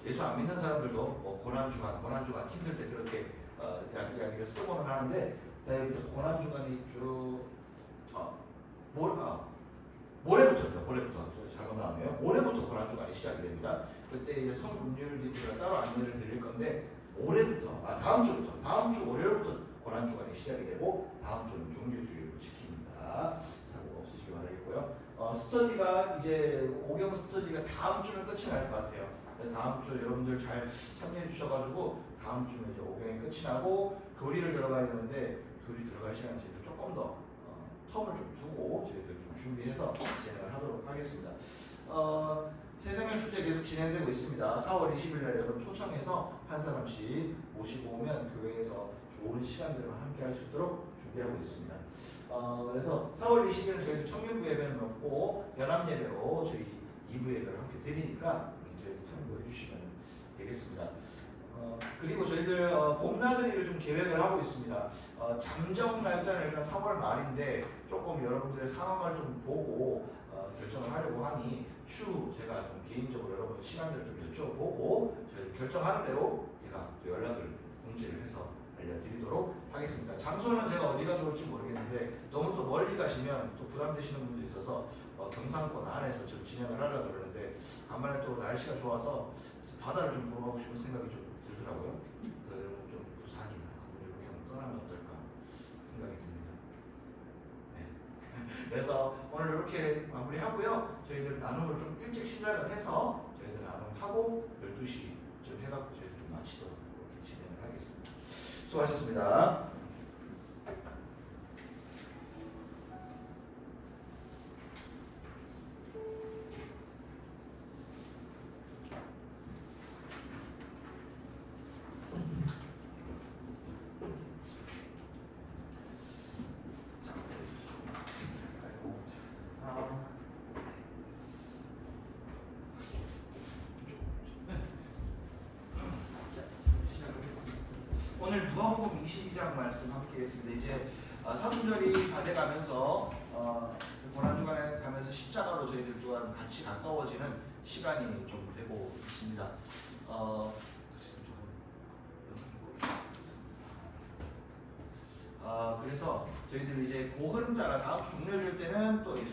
예수 안 믿는 사람들도 고난 주간 힘들 때 그렇게 이야기를 쓰고는 하는데 내일부터 고난 주간이 쭉 모레부터 잘못 나왔네요. 모레부터 고난 주간이 시작이 됩니다. 그때 이제 성금률 제가 따로 안내를 드릴 건데 다음 주 월요일부터 고난 주간이 시작이 되고 다음 주는 종료주의로 지킵니다. 사고 없으시기 바라겠고요. 스터디가 이제 5경 스터디가 다음 주는 끝이 날 것 같아요. 다음 주 여러분들 잘 참여해 주셔가지고 다음 주는 이제 5경이 끝이 나고 교리를 들어가야 되는데 교리 들어갈 시간 저희들 조금 더 텀을 좀 두고 저희들 좀 준비해서 진행을 하도록 하겠습니다. 새생명 축제 계속 진행되고 있습니다. 4월 20일 날 여러분 초청해서 한 사람씩 모시고 오면 교회에서 좋은 시간들과 함께 할 수 있도록 준비하고 있습니다. 그래서 4월 20일은 저희도 청년부 예배는 없고 연합 예배로 저희 2부 예배를 함께 드리니까 저희 참고해 주시면 되겠습니다. 그리고 저희들 봄나들이를 좀 계획을 하고 있습니다. 잠정 날짜는 일단 3월 말인데 조금 여러분들의 상황을 좀 보고 결정을 하려고 하니 제가 좀 개인적으로 여러분의 시간들을 좀 여쭤보고 저희 결정하는 대로 제가 또 연락을 공지를 해서 알려드리도록 하겠습니다. 장소는 제가 어디가 좋을지 모르겠는데 너무 또 멀리 가시면 또 부담되시는 분도 있어서 경상권 안에서 좀 진행을 하려고 그러는데 간만에 또 날씨가 좋아서 바다를 좀 보러 가고 싶은 생각이 좀 들더라고요. 그래서 좀 부산이나 이렇게 한번 떠나면 어떨까 생각이 듭니다. 네. 그래서 오늘 이렇게 마무리하고요. 저희들 나눔을 좀 일찍 시작을 해서 저희들 나눔하고 12시쯤 해갖고 저희 좀 마치도록 이렇게 진행을 하겠습니다. 수고하셨습니다. 오늘 누가복음 22장 말씀 함께 했습니다. 이제 사순절이 다 돼가면서 고난주간에 가면서 십자가로 저희들 또한 같이 가까워지는 시간이 좀 되고 있습니다. 그래서 저희들 이제 고흐름자라 다음 주 종료줄 때는 또 예수